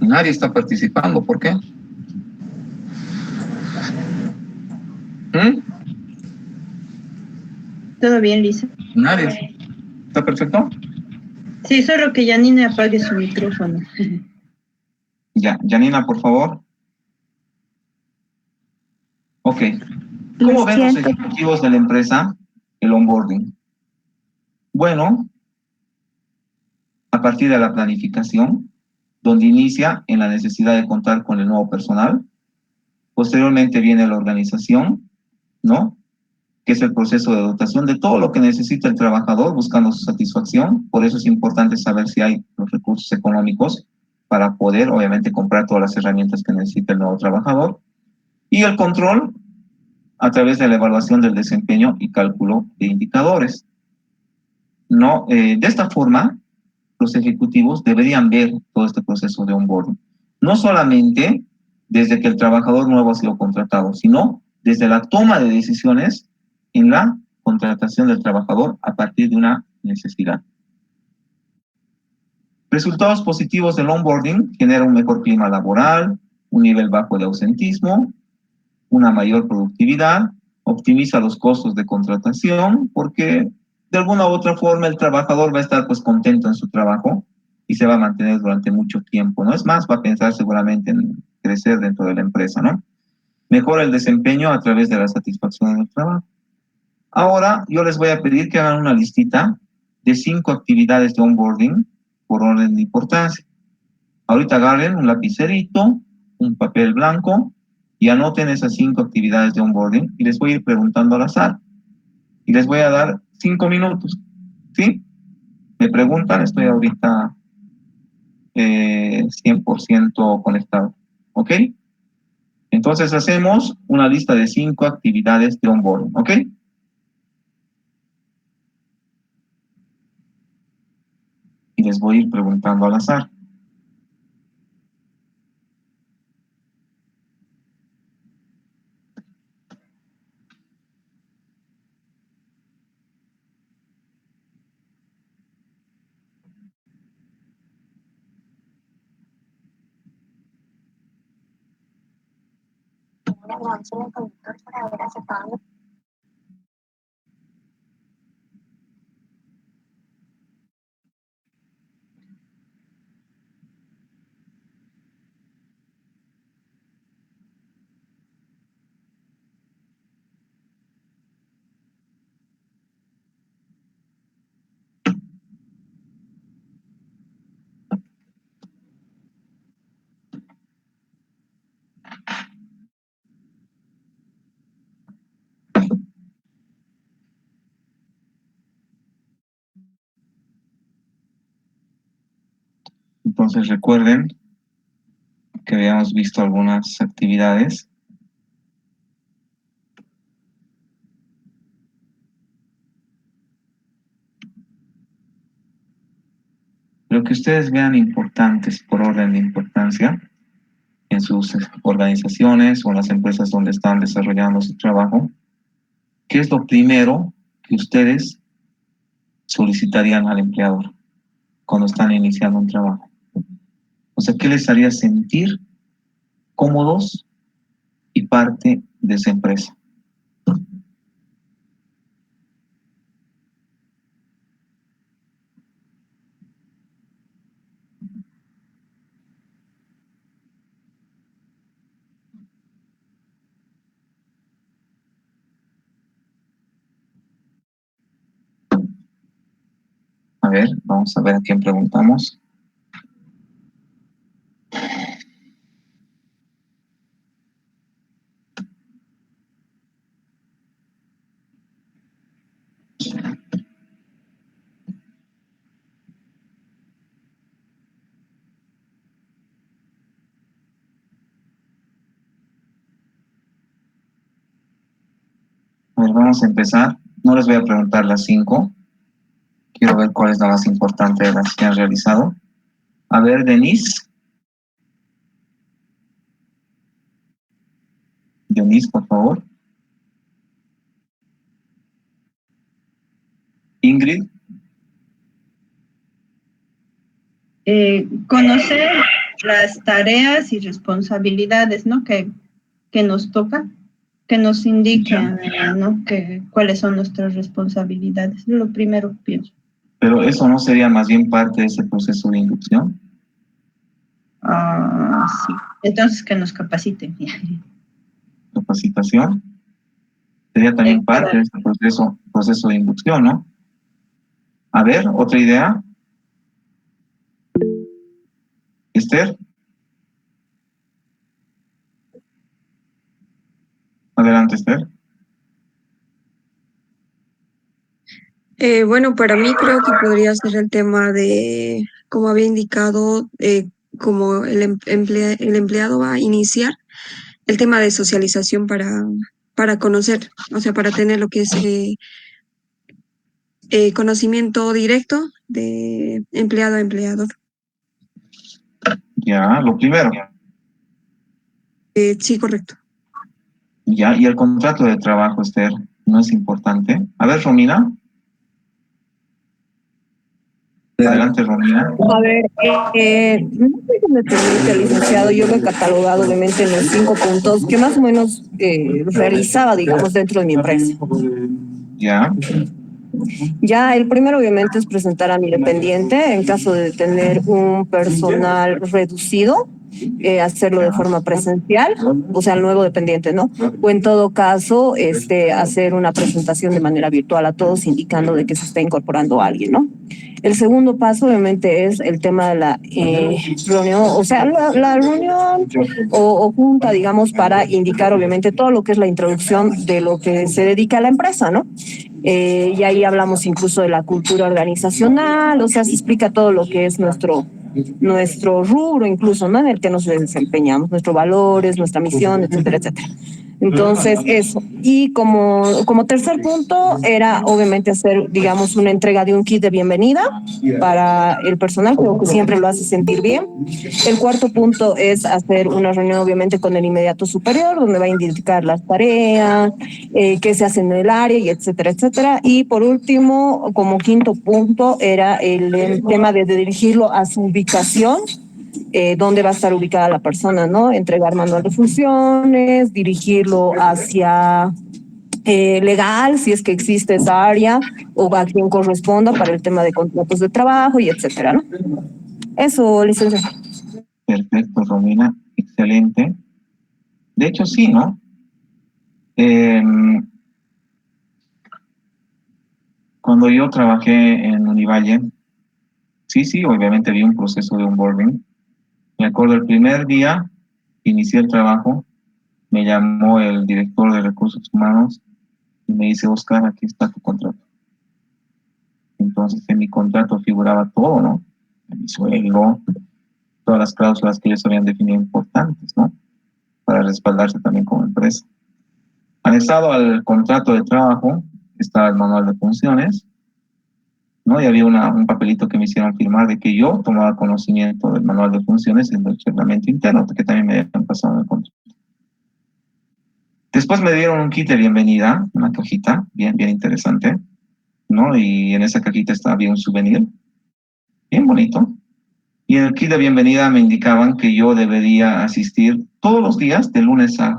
S1: Nadie está participando, ¿por qué?
S2: Todo bien, Lisa.
S1: Nadie. ¿Está perfecto?
S2: Sí, solo que Janine apague su micrófono.
S1: Ya, Janina, por favor. Ok. ¿Cómo
S3: Lo
S1: ven los
S3: siento.
S1: ejecutivos de la empresa el onboarding? Bueno, a partir de la planificación, donde inicia en la necesidad de contar con el nuevo personal. Posteriormente viene la organización, ¿no? Que es el proceso de dotación de todo lo que necesita el trabajador buscando su satisfacción. Por eso es importante saber si hay los recursos económicos para poder, obviamente, comprar todas las herramientas que necesita el nuevo trabajador. Y el control a través de la evaluación del desempeño y cálculo de indicadores. No, de esta forma, los ejecutivos deberían ver todo este proceso de onboarding. No solamente desde que el trabajador nuevo ha sido contratado, sino desde la toma de decisiones en la contratación del trabajador a partir de una necesidad. Resultados positivos del onboarding generan un mejor clima laboral, un nivel bajo de ausentismo, una mayor productividad, optimiza los costos de contratación, porque de alguna u otra forma el trabajador va a estar pues contento en su trabajo y se va a mantener durante mucho tiempo, ¿no? Es más, va a pensar seguramente en crecer dentro de la empresa, ¿no? Mejora el desempeño a través de la satisfacción en el trabajo. Ahora yo les voy a pedir que hagan una listita de 5 actividades de onboarding por orden de importancia. Ahorita agarren un lapicerito, un papel blanco y anoten esas 5 actividades de onboarding y les voy a ir preguntando al azar. Y les voy a dar 5 minutos, ¿sí? Me preguntan, estoy ahorita 100% conectado, ¿ok? Entonces hacemos una lista de 5 actividades de onboarding, ¿ok? Y les voy a ir preguntando al azar. Entonces recuerden que habíamos visto algunas actividades. Lo que ustedes vean importantes por orden de importancia en sus organizaciones o en las empresas donde están desarrollando su trabajo, ¿qué es lo primero que ustedes solicitarían al empleador cuando están iniciando un trabajo? O sea, ¿qué les haría sentir cómodos y parte de esa empresa? A ver, vamos a ver a quién preguntamos. A ver, vamos a empezar. No les voy a preguntar las 5. Quiero ver cuál es la más importante de las que han realizado. A ver, Denise. Denise, por favor. Ingrid.
S2: Conocer las tareas y responsabilidades, ¿no? Que nos toca, que nos indiquen, ¿no? Cuáles son nuestras responsabilidades. Es lo primero que pienso.
S1: Pero eso no sería más bien parte de ese proceso de inducción.
S2: Sí. Entonces que nos capaciten.
S1: Capacitación sería también parte de ese proceso de inducción, ¿no? A ver, otra idea. Esther. Adelante, Esther.
S5: Bueno, para mí creo que podría ser el tema de, como había indicado, como el empleado va a iniciar, el tema de socialización para conocer, o sea, para tener lo que es conocimiento directo de empleado a empleador.
S1: Ya, lo primero.
S5: Sí, correcto.
S1: Ya, y el contrato de trabajo, Esther, ¿no es importante? A ver, Romina. Adelante, Romina.
S6: A ver, no sé si me permite, licenciado, yo lo he catalogado obviamente en los 5 puntos que más o menos realizaba, digamos, dentro de mi empresa.
S1: Ya.
S6: Ya, el primero obviamente es presentar a mi dependiente en caso de tener un personal reducido, hacerlo de forma presencial, o sea, el nuevo dependiente, ¿no? O en todo caso, hacer una presentación de manera virtual a todos, indicando de que se está incorporando alguien, ¿no? El segundo paso, obviamente, es el tema de la reunión, o sea, la reunión o junta, digamos, para indicar, obviamente, todo lo que es la introducción de lo que se dedica a la empresa, ¿no? Y ahí hablamos incluso de la cultura organizacional, o sea, se explica todo lo que es nuestro rubro incluso, ¿no? En el que nos desempeñamos, nuestros valores, nuestra misión, etcétera, etcétera. Entonces, eso. Y como tercer punto era obviamente hacer, digamos, una entrega de un kit de bienvenida para el personal, creo que siempre lo hace sentir bien. El cuarto punto es hacer una reunión obviamente con el inmediato superior, donde va a indicar las tareas, qué se hace en el área, y etcétera, etcétera. Y por último, como quinto punto, era el tema de dirigirlo a su ubicación, dónde va a estar ubicada la persona, ¿no? Entregar manual de funciones, dirigirlo hacia legal, si es que existe esa área, o a quien corresponda para el tema de contratos de trabajo, y etcétera, ¿no? Eso, licenciado.
S1: Perfecto, Romina. Excelente. De hecho, sí, ¿no? Cuando yo trabajé en Univalle, sí, obviamente vi un proceso de onboarding. Me acuerdo el primer día que inicié el trabajo, me llamó el director de recursos humanos y me dice, Oscar, aquí está tu contrato. Entonces en mi contrato figuraba todo, ¿no? Mi sueldo, todas las cláusulas que ellos habían definido importantes, ¿no? Para respaldarse también como empresa. Anexado al contrato de trabajo estaba el manual de funciones, ¿no? Y había un papelito que me hicieron firmar de que yo tomaba conocimiento del manual de funciones en el reglamento interno, que también me habían pasado en el contrato. Después me dieron un kit de bienvenida, una cajita, bien interesante, ¿no? Y en esa cajita había un souvenir, bien bonito. Y en el kit de bienvenida me indicaban que yo debería asistir todos los días, de lunes a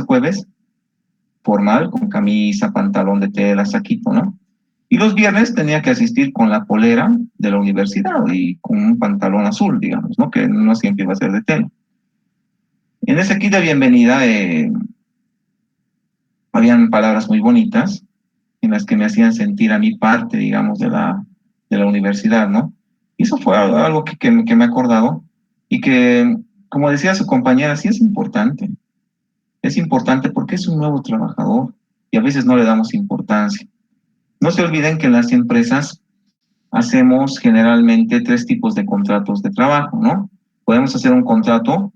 S1: jueves, formal, con camisa, pantalón de tela, saquito, ¿no? Y los viernes tenía que asistir con la polera de la universidad y con un pantalón azul, digamos, ¿no? Que no siempre iba a ser de tela. En ese kit de bienvenida habían palabras muy bonitas en las que me hacían sentir a mi parte, digamos, de la universidad, ¿no? Y eso fue algo que me he acordado y que, como decía su compañera, sí es importante. Es importante porque es un nuevo trabajador y a veces no le damos importancia. No se olviden que en las empresas hacemos generalmente 3 tipos de contratos de trabajo, ¿no? Podemos hacer un contrato,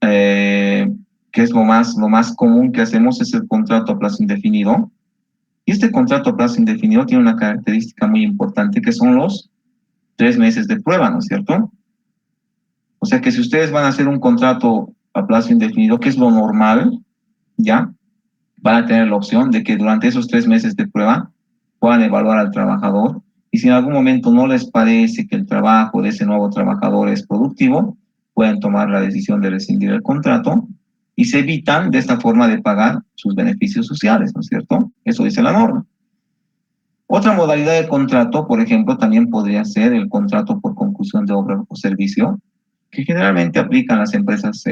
S1: que es lo más común que hacemos, es el contrato a plazo indefinido. Y este contrato a plazo indefinido tiene una característica muy importante, que son los 3 meses de prueba, ¿no es cierto? O sea que si ustedes van a hacer un contrato a plazo indefinido, que es lo normal, ¿ya? Van a tener la opción de que durante esos 3 meses de prueba puedan evaluar al trabajador, y si en algún momento no les parece que el trabajo de ese nuevo trabajador es productivo, pueden tomar la decisión de rescindir el contrato y se evitan de esta forma de pagar sus beneficios sociales, ¿no es cierto? Eso dice la norma. Otra modalidad de contrato, por ejemplo, también podría ser el contrato por conclusión de obra o servicio, que generalmente aplican las empresas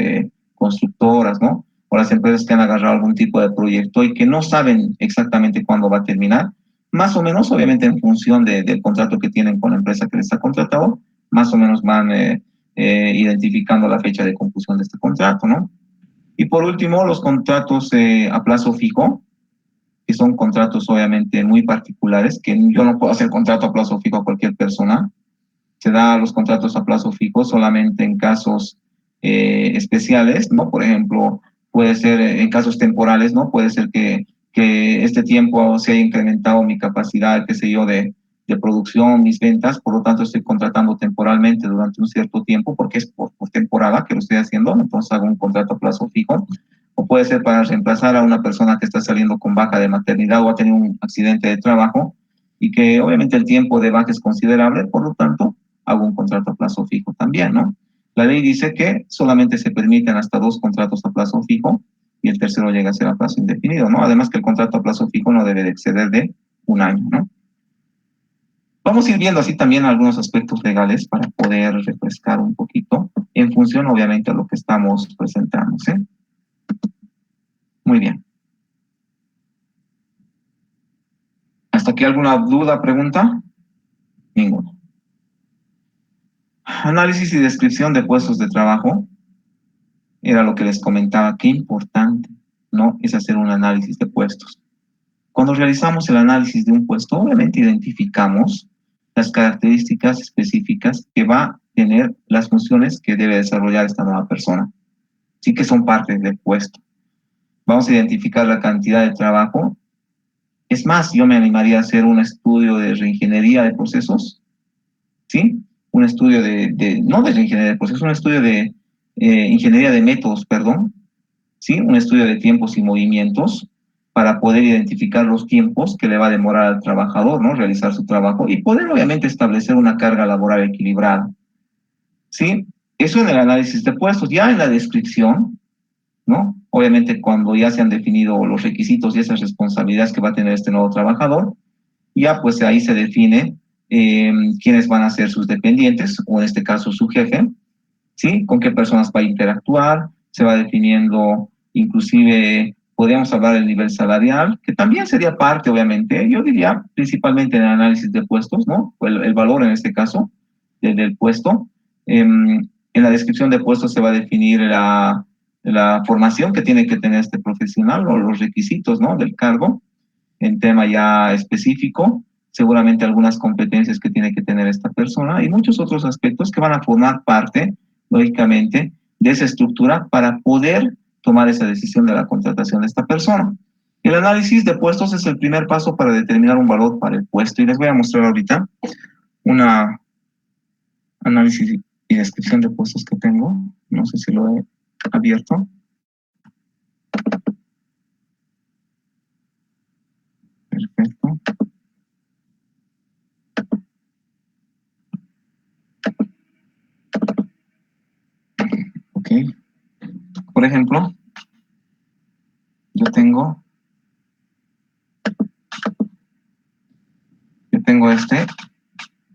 S1: constructoras, ¿no? O las empresas que han agarrado algún tipo de proyecto y que no saben exactamente cuándo va a terminar, más o menos, obviamente en función del contrato que tienen con la empresa que les ha contratado, más o menos van identificando la fecha de conclusión de este contrato, ¿no? Y por último, los contratos a plazo fijo, que son contratos obviamente muy particulares, que yo no puedo hacer contrato a plazo fijo a cualquier persona. Se da los contratos a plazo fijo solamente en casos especiales, ¿no? Por ejemplo, puede ser en casos temporales, ¿no? Puede ser que este tiempo se haya incrementado mi capacidad, qué sé yo, de producción, mis ventas, por lo tanto estoy contratando temporalmente durante un cierto tiempo, porque es por temporada que lo estoy haciendo, entonces hago un contrato a plazo fijo. O puede ser para reemplazar a una persona que está saliendo con baja de maternidad o ha tenido un accidente de trabajo y que obviamente el tiempo de baja es considerable, por lo tanto hago un contrato a plazo fijo también, ¿no? La ley dice que solamente se permiten hasta 2 contratos a plazo fijo y el tercero llega a ser a plazo indefinido, ¿no? Además que el contrato a plazo fijo no debe de exceder de 1 año, ¿no? Vamos a ir viendo así también algunos aspectos legales para poder refrescar un poquito en función, obviamente, a lo que estamos presentando, ¿sí? Muy bien. ¿Hasta aquí alguna duda, pregunta? Ninguna. Análisis y descripción de puestos de trabajo. Era lo que les comentaba. Qué importante, ¿no? Es hacer un análisis de puestos. Cuando realizamos el análisis de un puesto, obviamente identificamos las características específicas que va a tener las funciones que debe desarrollar esta nueva persona. Sí que son parte del puesto. Vamos a identificar la cantidad de trabajo. Es más, yo me animaría a hacer un estudio de reingeniería de procesos, ¿sí? Un estudio no de reingeniería de procesos, un estudio de ingeniería de métodos, perdón, ¿sí? Un estudio de tiempos y movimientos para poder identificar los tiempos que le va a demorar al trabajador, ¿no? Realizar su trabajo y poder, obviamente, establecer una carga laboral equilibrada, ¿sí? Eso en el análisis de puestos. Ya en la descripción, ¿no? Obviamente, cuando ya se han definido los requisitos y esas responsabilidades que va a tener este nuevo trabajador, ya pues ahí se define quiénes van a ser sus dependientes, o en este caso su jefe, ¿sí? Con qué personas va a interactuar, se va definiendo, inclusive podríamos hablar del nivel salarial, que también sería parte, obviamente, yo diría principalmente en el análisis de puestos, ¿no? El valor en este caso del puesto. En la descripción de puestos se va a definir la formación que tiene que tener este profesional o los requisitos, ¿no? Del cargo, en tema ya específico, seguramente algunas competencias que tiene que tener esta persona y muchos otros aspectos que van a formar parte, lógicamente, de esa estructura para poder tomar esa decisión de la contratación de esta persona. El análisis de puestos es el primer paso para determinar un valor para el puesto y les voy a mostrar ahorita una análisis y descripción de puestos que tengo. No sé si lo he abierto. Perfecto. Ok. Por ejemplo, yo tengo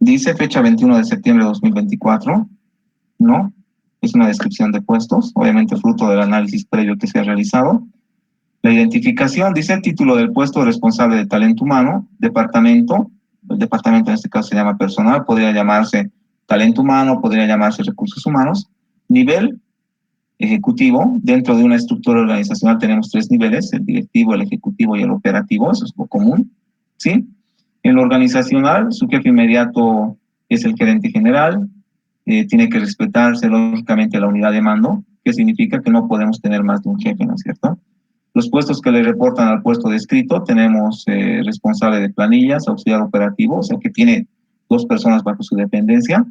S1: dice fecha 21 de septiembre de 2024, ¿no? Es una descripción de puestos, obviamente fruto del análisis previo que se ha realizado. La identificación dice título del puesto responsable de talento humano, departamento, el departamento en este caso se llama personal, podría llamarse talento humano, podría llamarse recursos humanos, nivel ejecutivo. Dentro de una estructura organizacional tenemos 3 niveles, el directivo, el ejecutivo y el operativo, eso es lo común, ¿sí? En lo organizacional, su jefe inmediato es el gerente general, tiene que respetarse lógicamente la unidad de mando, que significa que no podemos tener más de un jefe, ¿no es cierto? Los puestos que le reportan al puesto descrito, tenemos responsable de planillas, auxiliar operativo, o sea que tiene 2 personas bajo su dependencia.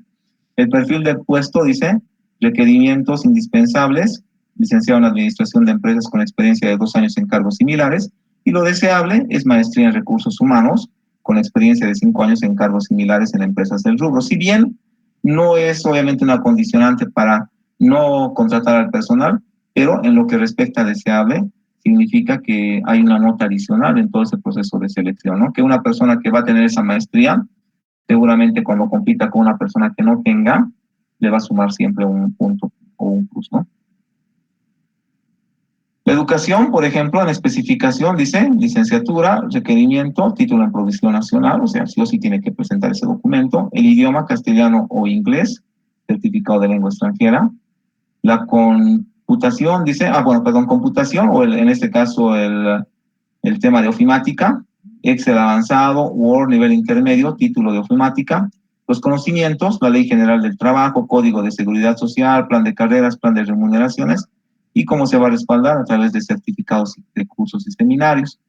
S1: El perfil del puesto dice requerimientos indispensables, licenciado en administración de empresas con experiencia de 2 años en cargos similares, y lo deseable es maestría en recursos humanos, con experiencia de 5 años en cargos similares en empresas del rubro. Si bien no es obviamente una condicionante para no contratar al personal, pero en lo que respecta a deseable, significa que hay una nota adicional en todo ese proceso de selección, ¿no? Que una persona que va a tener esa maestría, seguramente cuando compita con una persona que no tenga, le va a sumar siempre un punto o un plus, ¿no? La educación, por ejemplo, en especificación dice licenciatura, requerimiento, título en provisión nacional, o sea, sí o sí tiene que presentar ese documento, el idioma castellano o inglés, certificado de lengua extranjera, la computación, dice, computación, o en este caso el tema de ofimática, Excel avanzado, Word nivel intermedio, título de ofimática, los conocimientos, la Ley General del Trabajo, Código de Seguridad Social, plan de carreras, plan de remuneraciones, y cómo se va a respaldar a través de certificados de cursos y seminarios.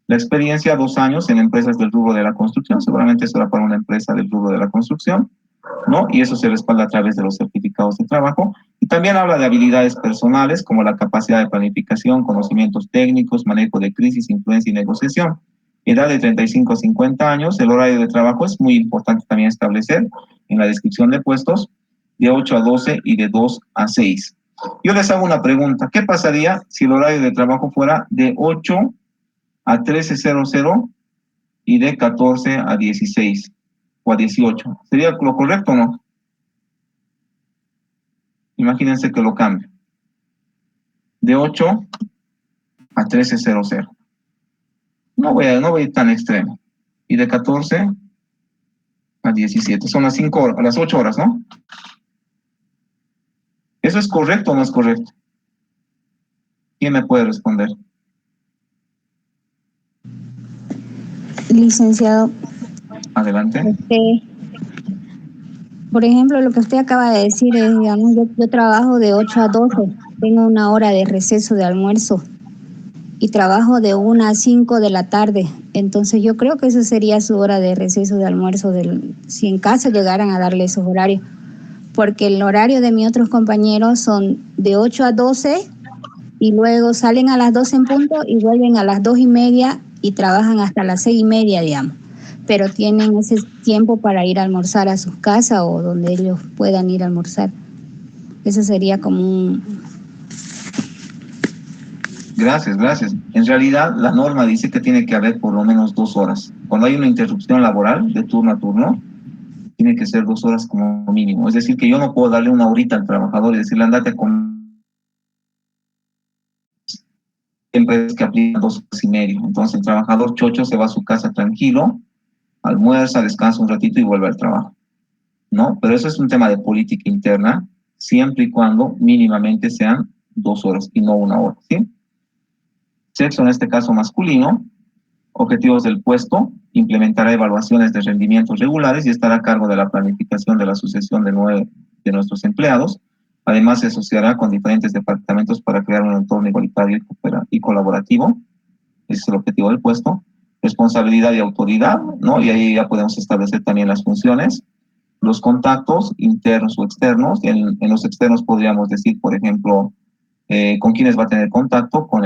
S1: La experiencia, 2 años en empresas del rubro de la construcción, seguramente será para una empresa del rubro de la construcción, ¿no? Y eso se respalda a través de los certificados de trabajo. Y también habla de habilidades personales, como la capacidad de planificación, conocimientos técnicos, manejo de crisis, influencia y negociación. Edad de 35 a 50 años, el horario de trabajo es muy importante también establecer en la descripción de puestos, de 8 a 12 y de 2 a 6. Yo les hago una pregunta, ¿qué pasaría si el horario de trabajo fuera de 8 a 13:00 y de 14 a 16 o a 18? ¿Sería lo correcto o no? Imagínense que lo cambio. De 8 a 13:00. No voy a ir tan extremo. Y de 14 a 17. Son las 5 horas, las 8 horas, ¿no? ¿Eso es correcto o no es correcto? ¿Quién me puede responder?
S4: Licenciado,
S1: Adelante.
S4: por ejemplo, lo que usted acaba de decir es, digamos, yo trabajo de 8 a 12, tengo una hora de receso de almuerzo y trabajo de 1 a 5 de la tarde. Entonces yo creo que esa sería su hora de receso de almuerzo, si en caso llegaran a darle esos horarios. Porque el horario de mis otros compañeros son de 8 a 12 y luego salen a las 12 en punto y vuelven a las 2:30 y trabajan hasta las 6:30, digamos. Pero tienen ese tiempo para ir a almorzar a sus casas o donde ellos puedan ir a almorzar. Eso sería como un...
S1: Gracias. En realidad, la norma dice que tiene que haber por lo menos 2 horas. Cuando hay una interrupción laboral de turno a turno, tiene que ser 2 horas como mínimo. Es decir, que yo no puedo darle una horita al trabajador y decirle, andate con... Siempre es que aplican 2 horas y media. Entonces el trabajador chocho se va a su casa tranquilo, almuerza, descansa un ratito y vuelve al trabajo, ¿no? Pero eso es un tema de política interna, siempre y cuando mínimamente sean 2 horas y no 1 hora, ¿sí? Sexo, en este caso masculino. Objetivos del puesto: implementará evaluaciones de rendimientos regulares y estará a cargo de la planificación de la sucesión de nuestros empleados. Además, se asociará con diferentes departamentos para crear un entorno igualitario y colaborativo. Ese es el objetivo del puesto. Responsabilidad y autoridad, ¿no? Y ahí ya podemos establecer también las funciones. Los contactos internos o externos. En los externos podríamos decir, por ejemplo, con quiénes va a tener contacto, con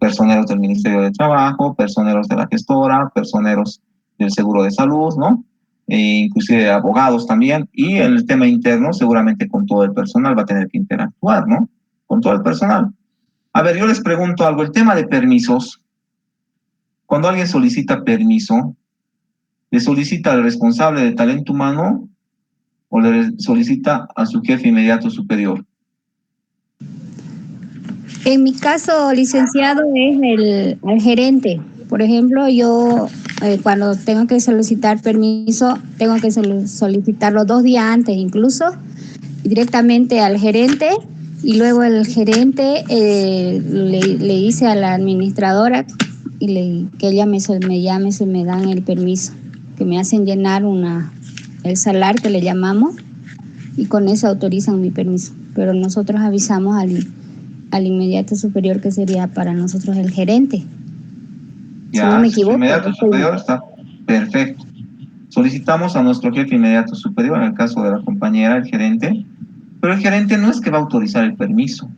S1: personeros del Ministerio de Trabajo, personeros de la gestora, personeros del Seguro de Salud, ¿no? Inclusive abogados también. Y el tema interno, seguramente con todo el personal va a tener que interactuar, ¿no? Con todo el personal. A ver, yo les pregunto algo, el tema de permisos. Cuando alguien solicita permiso, ¿le solicita al responsable de talento humano o le solicita a su jefe inmediato superior?
S4: En mi caso, licenciado, es el gerente. Por ejemplo, yo cuando tengo que solicitar permiso, tengo que solicitarlo 2 días antes incluso, directamente al gerente, y luego el gerente le dice a la administradora que ella me llame si me dan el permiso, que me hacen llenar el salar que le llamamos, y con eso autorizan mi permiso. Pero nosotros avisamos al inmediato superior, que sería para nosotros el gerente.
S1: Ya,
S4: si no me equivoco.
S1: Inmediato superior está perfecto. Solicitamos a nuestro jefe inmediato superior, en el caso de la compañera, el gerente, pero el gerente no es que va a autorizar el permiso,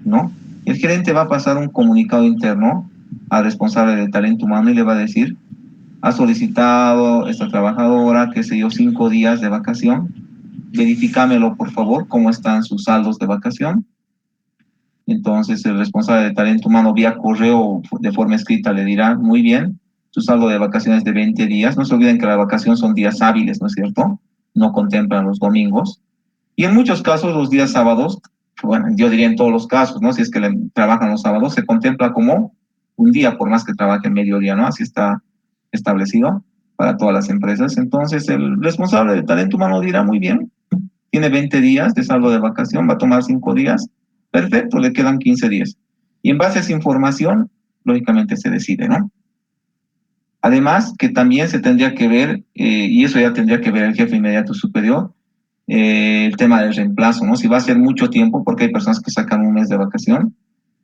S1: ¿no? El gerente va a pasar un comunicado interno al responsable de talento humano y le va a decir: ha solicitado esta trabajadora, qué sé yo, 5 días de vacación, verifícamelo por favor, cómo están sus saldos de vacación, Entonces el responsable de talento humano vía correo de forma escrita le dirá, muy bien, tu saldo de vacaciones de 20 días. No se olviden que la vacación son días hábiles, ¿no es cierto? No contemplan los domingos. Y en muchos casos los días sábados, bueno, yo diría en todos los casos, ¿no? Si es que trabajan los sábados, se contempla como un día, por más que trabaje en mediodía, ¿no? Así está establecido para todas las empresas. Entonces el responsable de talento humano dirá, muy bien, tiene 20 días de saldo de vacación, va a tomar 5 días, perfecto, le quedan 15 días. Y en base a esa información, lógicamente se decide, ¿no? Además, que también se tendría que ver, y eso ya tendría que ver el jefe inmediato superior, el tema del reemplazo, ¿no? Si va a ser mucho tiempo, porque hay personas que sacan un mes de vacación,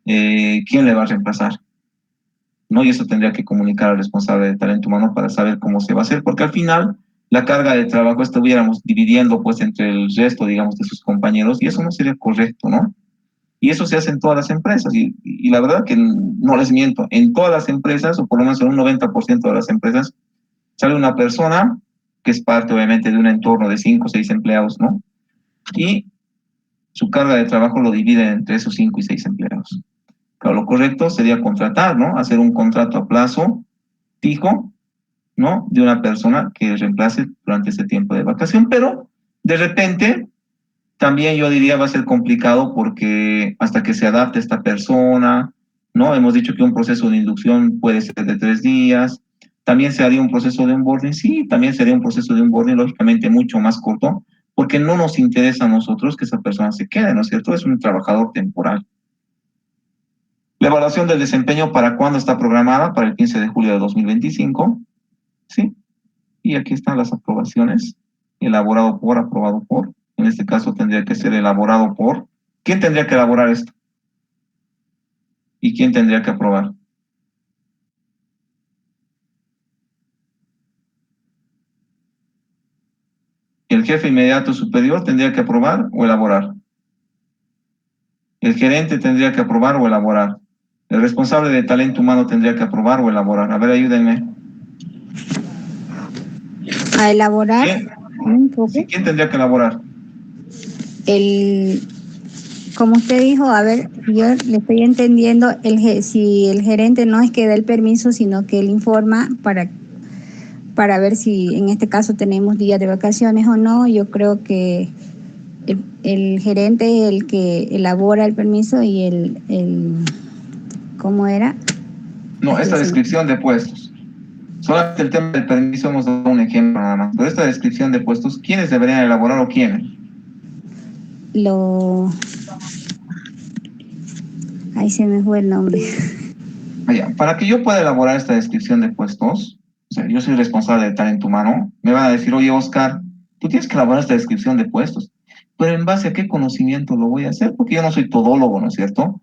S1: ¿quién le va a reemplazar? ¿No? Y eso tendría que comunicar al responsable de talento humano para saber cómo se va a hacer, porque al final la carga de trabajo estuviéramos dividiendo pues entre el resto, digamos, de sus compañeros, y eso no sería correcto, ¿no? Y eso se hace en todas las empresas, y la verdad que no les miento, en todas las empresas, o por lo menos en un 90% de las empresas, sale una persona que es parte obviamente de un entorno de 5 o 6 empleados, ¿no? Y su carga de trabajo lo divide entre esos 5 y 6 empleados. Claro, lo correcto sería contratar, ¿no? Hacer un contrato a plazo fijo, ¿no? De una persona que reemplace durante ese tiempo de vacación, pero de repente también yo diría va a ser complicado porque hasta que se adapte esta persona, ¿no? Hemos dicho que un proceso de inducción puede ser de 3 días, también se haría un proceso de onboarding, sí, también sería un proceso de onboarding lógicamente mucho más corto, porque no nos interesa a nosotros que esa persona se quede, ¿no es cierto? Es un trabajador temporal. La evaluación del desempeño, ¿para cuándo está programada? Para el 15 de julio de 2025, ¿sí? Y aquí están las aprobaciones, elaborado por, aprobado por. En este caso tendría que ser elaborado por. ¿Quién tendría que elaborar esto? ¿Y quién tendría que aprobar? ¿El jefe inmediato superior tendría que aprobar o elaborar? ¿El gerente tendría que aprobar o elaborar? ¿El responsable de talento humano tendría que aprobar o elaborar? A ver, ayúdenme.
S4: A elaborar
S1: ¿Quién?
S4: un poco.
S1: Sí, ¿quién tendría que elaborar?
S4: Como usted dijo, a ver, yo le estoy entendiendo, si el gerente no es que da el permiso, sino que él informa para ver si en este caso tenemos días de vacaciones o no. Yo creo que el gerente es el que elabora el permiso y ¿cómo era?
S1: No, esta descripción de puestos. Solamente el tema del permiso hemos dado un ejemplo nada más. Pero esta descripción de puestos, ¿quiénes deberían elaborar o quiénes?
S4: Ahí se me fue el nombre.
S1: Para que yo pueda elaborar esta descripción de puestos, o sea, yo soy responsable de talento humano, me van a decir, oye, Oscar, tú tienes que elaborar esta descripción de puestos. Pero ¿en base a qué conocimiento lo voy a hacer? Porque yo no soy todólogo, ¿no es cierto?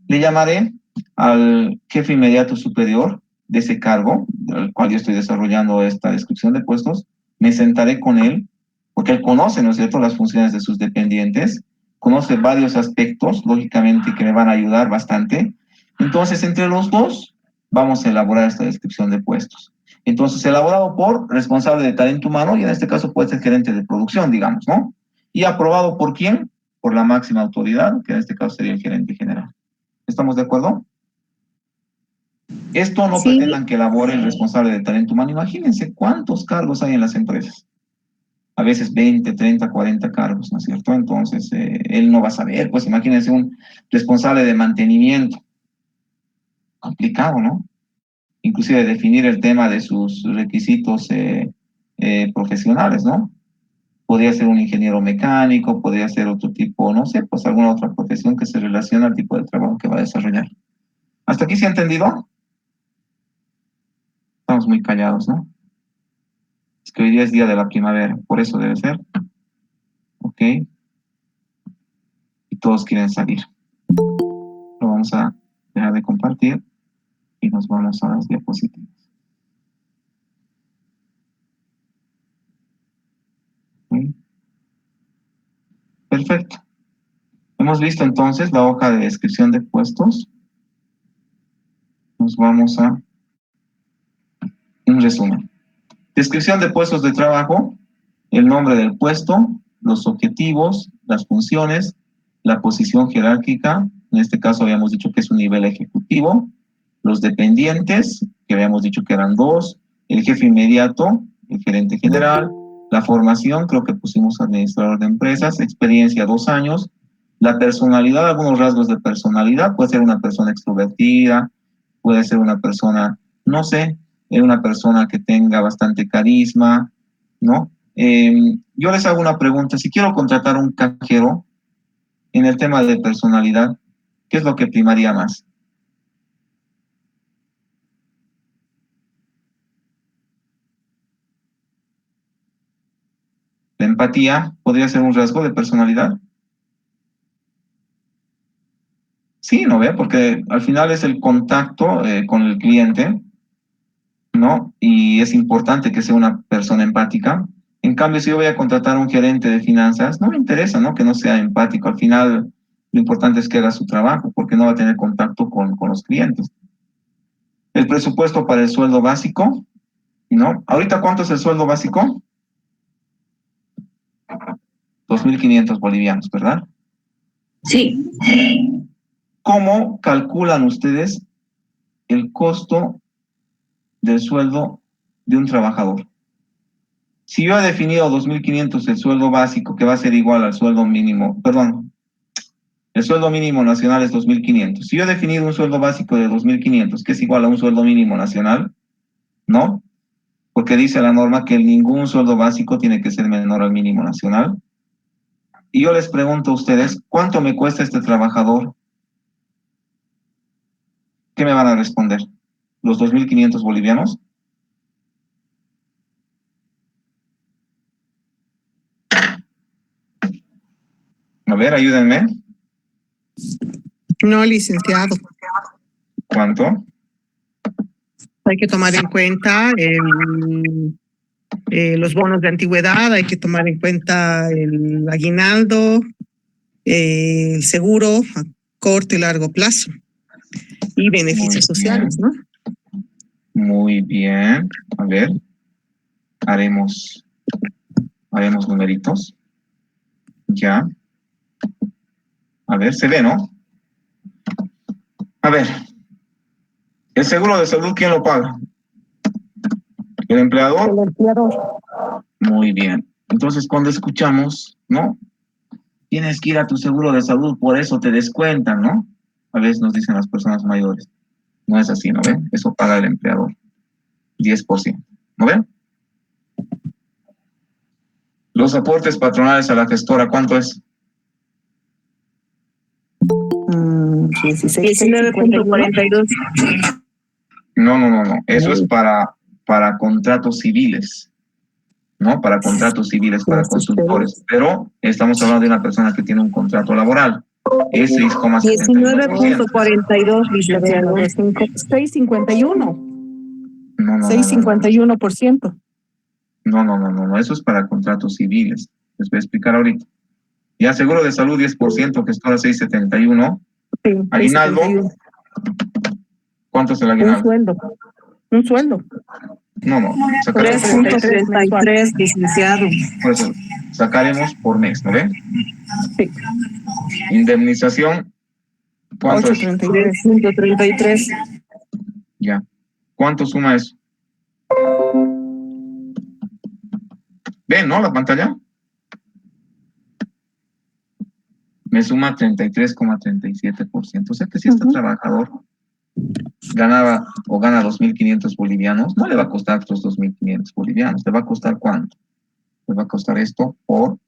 S1: Le llamaré al jefe inmediato superior de ese cargo, del cual yo estoy desarrollando esta descripción de puestos, me sentaré con él, porque él conoce, ¿no es cierto?, las funciones de sus dependientes, conoce varios aspectos, lógicamente, que me van a ayudar bastante. Entonces, entre los dos, vamos a elaborar esta descripción de puestos. Entonces, elaborado por responsable de talento humano, y en este caso puede ser gerente de producción, digamos, ¿no? Y aprobado por quién? Por la máxima autoridad, que en este caso sería el gerente general. ¿Estamos de acuerdo? Esto no
S4: Sí.
S1: pretendan que elabore el responsable de talento humano. Imagínense cuántos cargos hay en las empresas. A veces 20, 30, 40 cargos, ¿no es cierto? Entonces, él no va a saber, pues imagínense un responsable de mantenimiento. Complicado, ¿no? Inclusive definir el tema de sus requisitos profesionales, ¿no? Podría ser un ingeniero mecánico, podría ser otro tipo, no sé, pues alguna otra profesión que se relaciona al tipo de trabajo que va a desarrollar. ¿Hasta aquí se ha entendido? Estamos muy callados, ¿no? Es que hoy día es día de la primavera, por eso debe ser. Ok. Y todos quieren salir. Lo vamos a dejar de compartir y nos vamos a las diapositivas. Okay. Perfecto. Hemos visto entonces la hoja de descripción de puestos. Nos vamos a un resumen. Descripción de puestos de trabajo, el nombre del puesto, los objetivos, las funciones, la posición jerárquica, en este caso habíamos dicho que es un nivel ejecutivo, los dependientes, que habíamos dicho que eran 2, el jefe inmediato, el gerente general, la formación, creo que pusimos administrador de empresas, experiencia 2 años, la personalidad, algunos rasgos de personalidad, puede ser una persona extrovertida, puede ser una persona, no sé, una persona que tenga bastante carisma, ¿no? Yo les hago una pregunta, si quiero contratar un cajero, en el tema de personalidad, ¿qué es lo que primaría más? ¿La empatía podría ser un rasgo de personalidad? Sí, ¿no ve? Porque al final es el contacto con el cliente, ¿no? Y es importante que sea una persona empática. En cambio, si yo voy a contratar a un gerente de finanzas, no me interesa, ¿no? Que no sea empático. Al final, lo importante es que haga su trabajo, porque no va a tener contacto con los clientes. El presupuesto para el sueldo básico, ¿no? Ahorita, ¿cuánto es el sueldo básico? 2.500 bolivianos, ¿verdad?
S3: Sí.
S1: ¿Cómo calculan ustedes el costo del sueldo de un trabajador? Si yo he definido 2.500 el sueldo básico, que va a ser igual al sueldo mínimo, perdón, el sueldo mínimo nacional es 2.500. Si yo he definido un sueldo básico de 2.500, que es igual a un sueldo mínimo nacional, ¿no? Porque dice la norma que ningún sueldo básico tiene que ser menor al mínimo nacional. Y yo les pregunto a ustedes, ¿cuánto me cuesta este trabajador? ¿Qué me van a responder? ¿Los 2.500 bolivianos? A ver, ayúdenme.
S7: No, licenciado.
S1: ¿Cuánto?
S7: Hay que tomar en cuenta los bonos de antigüedad, hay que tomar en cuenta el aguinaldo, el seguro a corto y largo plazo y beneficios sociales, ¿no?
S1: Muy bien. A ver, haremos numeritos. Ya. A ver, se ve, ¿no? A ver, el seguro de salud, ¿quién lo paga? ¿El empleador?
S6: El empleador.
S1: Muy bien. Entonces, cuando escuchamos, ¿no? Tienes que ir a tu seguro de salud, por eso te descuentan, ¿no? A veces nos dicen las personas mayores. No es así, ¿no ven? Eso paga el empleador. 10%. ¿No ven? Los aportes patronales a la gestora, ¿cuánto es?
S6: 19.42.
S1: No. Eso es para contratos civiles, ¿no? Para contratos civiles, para consultores. Pero estamos hablando de una persona que tiene un contrato laboral. Es 6,72%.
S6: 19.42, licenciado.
S7: 6.51.
S1: No.
S7: 6.51%.
S1: No. Eso es para contratos civiles. Les voy a explicar ahorita. Ya seguro de salud 10%, gestora 6,71.
S7: Sí,
S1: Aguinaldo.
S7: 6.71.
S1: ¿Cuánto es el aguinaldo?
S7: Un sueldo.
S1: No. Sacaremos
S6: 3.33, licenciado.
S1: por eso, sacaremos por mes, ¿no ven?
S7: Sí.
S1: Indemnización. ¿Cuánto es?
S7: 8.33.
S6: 3.33.
S1: Ya. ¿Cuánto suma eso? ¿Ven, no? La pantalla. Me suma 33,37%. O sea que si este trabajador ganaba o gana 2.500 bolivianos, no le va a costar estos 2.500 bolivianos. ¿Le va a costar cuánto? Le va a costar esto por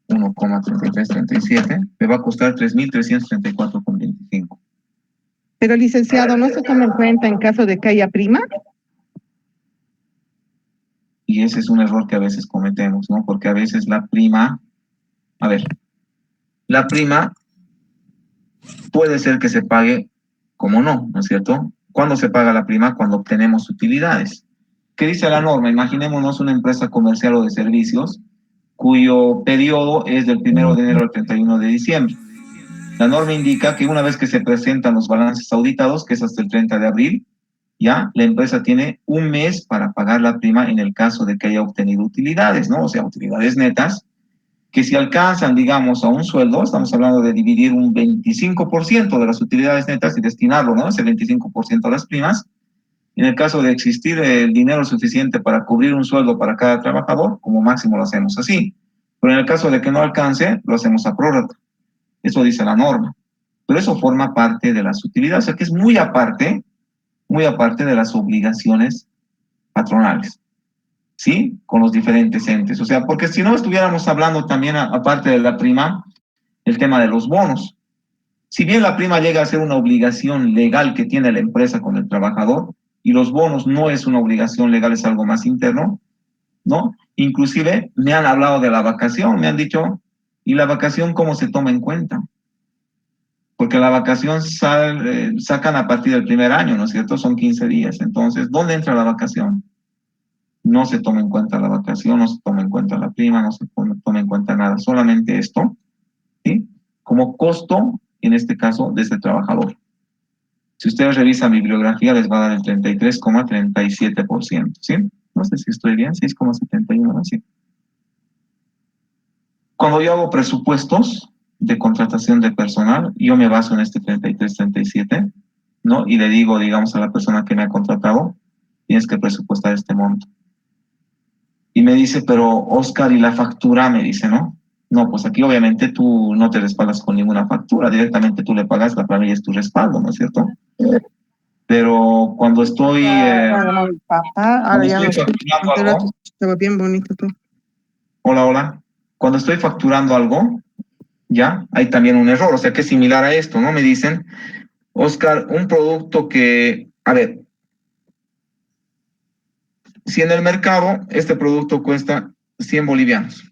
S1: 1,3337. Le va a costar 3.334,25.
S7: Pero, licenciado, ¿no se toma en cuenta en caso de que haya prima?
S1: Y ese es un error que a veces cometemos, ¿no? Porque a veces la prima puede ser que se pague como no es cierto? ¿Cuándo se paga la prima? Cuando obtenemos utilidades. ¿Qué dice la norma? Imaginémonos una empresa comercial o de servicios cuyo periodo es del 1 de enero al 31 de diciembre. La norma indica que una vez que se presentan los balances auditados, que es hasta el 30 de abril, ya la empresa tiene un mes para pagar la prima en el caso de que haya obtenido utilidades, ¿no? O sea, utilidades netas, que si alcanzan, digamos, a un sueldo, estamos hablando de dividir un 25% de las utilidades netas y destinarlo, ¿no? Ese 25% a las primas. En el caso de existir el dinero suficiente para cubrir un sueldo para cada trabajador, como máximo lo hacemos así. Pero en el caso de que no alcance, lo hacemos a prórrata. Eso dice la norma. Pero eso forma parte de las utilidades, o sea que es muy aparte de las obligaciones patronales, ¿sí? Con los diferentes entes. O sea, porque si no estuviéramos hablando también, aparte de la prima, el tema de los bonos. Si bien la prima llega a ser una obligación legal que tiene la empresa con el trabajador, y los bonos no es una obligación legal, es algo más interno, ¿no? Inclusive me han hablado de la vacación, me han dicho, ¿y la vacación cómo se toma en cuenta? Porque la vacación sacan a partir del primer año, ¿no es cierto? Son 15 días. Entonces, ¿dónde entra la vacación? No se toma en cuenta la vacación, no se toma en cuenta la prima, no se toma en cuenta nada, solamente esto, ¿sí? Como costo, en este caso, de este trabajador. Si ustedes revisan bibliografía, les va a dar el 33,37%, ¿sí? No sé si estoy bien, 6,71, ¿no? Sí. Cuando yo hago presupuestos de contratación de personal, yo me baso en este 33-37, ¿no? Y le digo, digamos, a la persona que me ha contratado, tienes que presupuestar este monto. Y me dice, pero Oscar, ¿y la factura? Me dice, ¿no? No, pues aquí obviamente tú no te respaldas con ninguna factura, directamente tú le pagas, la planilla es tu respaldo, ¿no es cierto? Pero cuando estoy...
S7: Ahora ya no escucho.
S1: facturando
S7: Antes
S1: algo,
S7: estaba bien bonito todo.
S1: hola, hola. Cuando estoy facturando algo, ya, hay también un error, o sea que es similar a esto, ¿no? Me dicen, Oscar, un producto que, a ver, si en el mercado este producto cuesta 100 bolivianos,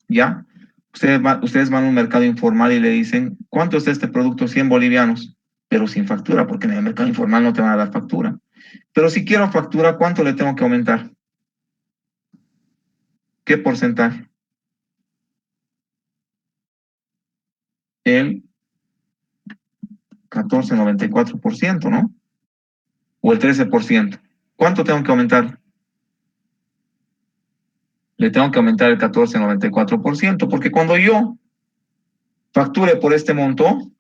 S1: ¿ya? Ustedes van a un mercado informal y le dicen, ¿cuánto está este producto? 100 bolivianos, pero sin factura, porque en el mercado informal no te van a dar factura. Pero si quiero factura, ¿cuánto le tengo que aumentar? ¿Qué porcentaje? El 14,94%, ¿no? O el 13%. ¿Cuánto tengo que aumentar? Le tengo que aumentar el 14,94%, porque cuando yo facture por este monto,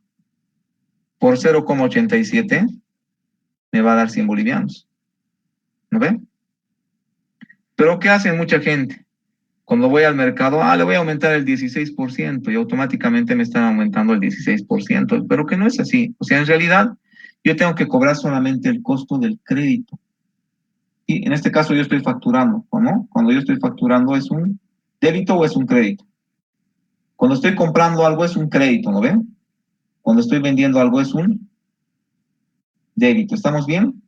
S1: por 0,87, me va a dar 100 bolivianos. ¿No ven? Pero ¿qué hace mucha gente? Cuando voy al mercado, le voy a aumentar el 16% y automáticamente me están aumentando el 16%, pero que no es así. O sea, en realidad, yo tengo que cobrar solamente el costo del crédito. Y en este caso yo estoy facturando, ¿no? Cuando yo estoy facturando, ¿es un débito o es un crédito? Cuando estoy comprando algo es un crédito, ¿no ven? Cuando estoy vendiendo algo es un débito. ¿Estamos bien?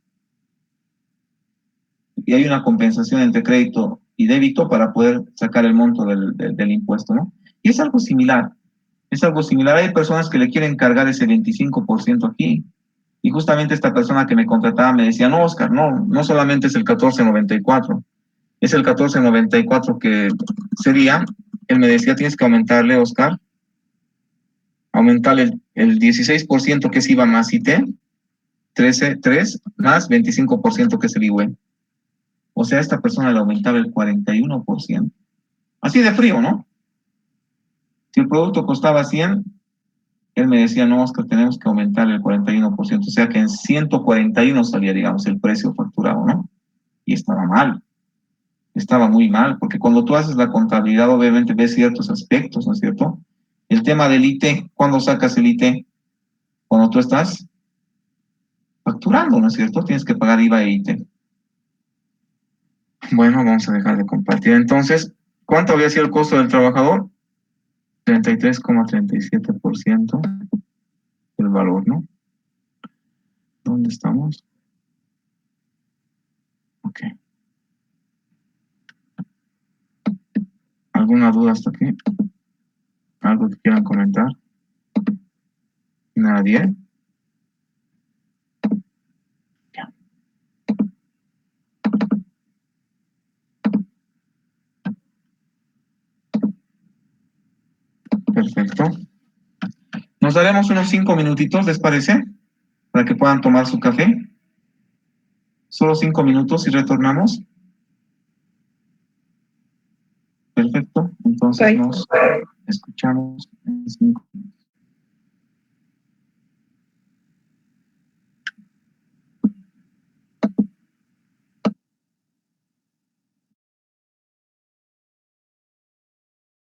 S1: Y hay una compensación entre crédito y débito para poder sacar el monto del impuesto, ¿no? Y es algo similar. Es algo similar. Hay personas que le quieren cargar ese 25% aquí. Y justamente esta persona que me contrataba me decía, no, Oscar, no solamente es el 14,94, es el 14,94 que sería, él me decía, tienes que aumentarle, Oscar, aumentarle el 16% que es IVA más IT, 3 más 25% que es el IUE. O sea, a esta persona le aumentaba el 41%. Así de frío, ¿no? Si el producto costaba 100, él me decía, no, Oscar, tenemos que aumentarle el 41%. O sea que en 141 salía, digamos, el precio facturado, ¿no? Y estaba mal. Estaba muy mal, porque cuando tú haces la contabilidad, obviamente ves ciertos aspectos, ¿no es cierto? El tema del IT, ¿cuándo sacas el IT? Cuando tú estás facturando, ¿no es cierto? Tienes que pagar IVA e IT. Bueno, vamos a dejar de compartir. Entonces, ¿cuánto había sido el costo del trabajador? 33,37% del valor, ¿no? ¿Dónde estamos? Ok. ¿Alguna duda hasta aquí? ¿Algo que quieran comentar? ¿Nadie? Ya. Perfecto. Nos daremos unos 5 minutitos, ¿les parece? Para que puedan tomar su café. Solo 5 minutos y retornamos. Perfecto. Entonces
S2: Bye.
S1: nos escuchamos en 5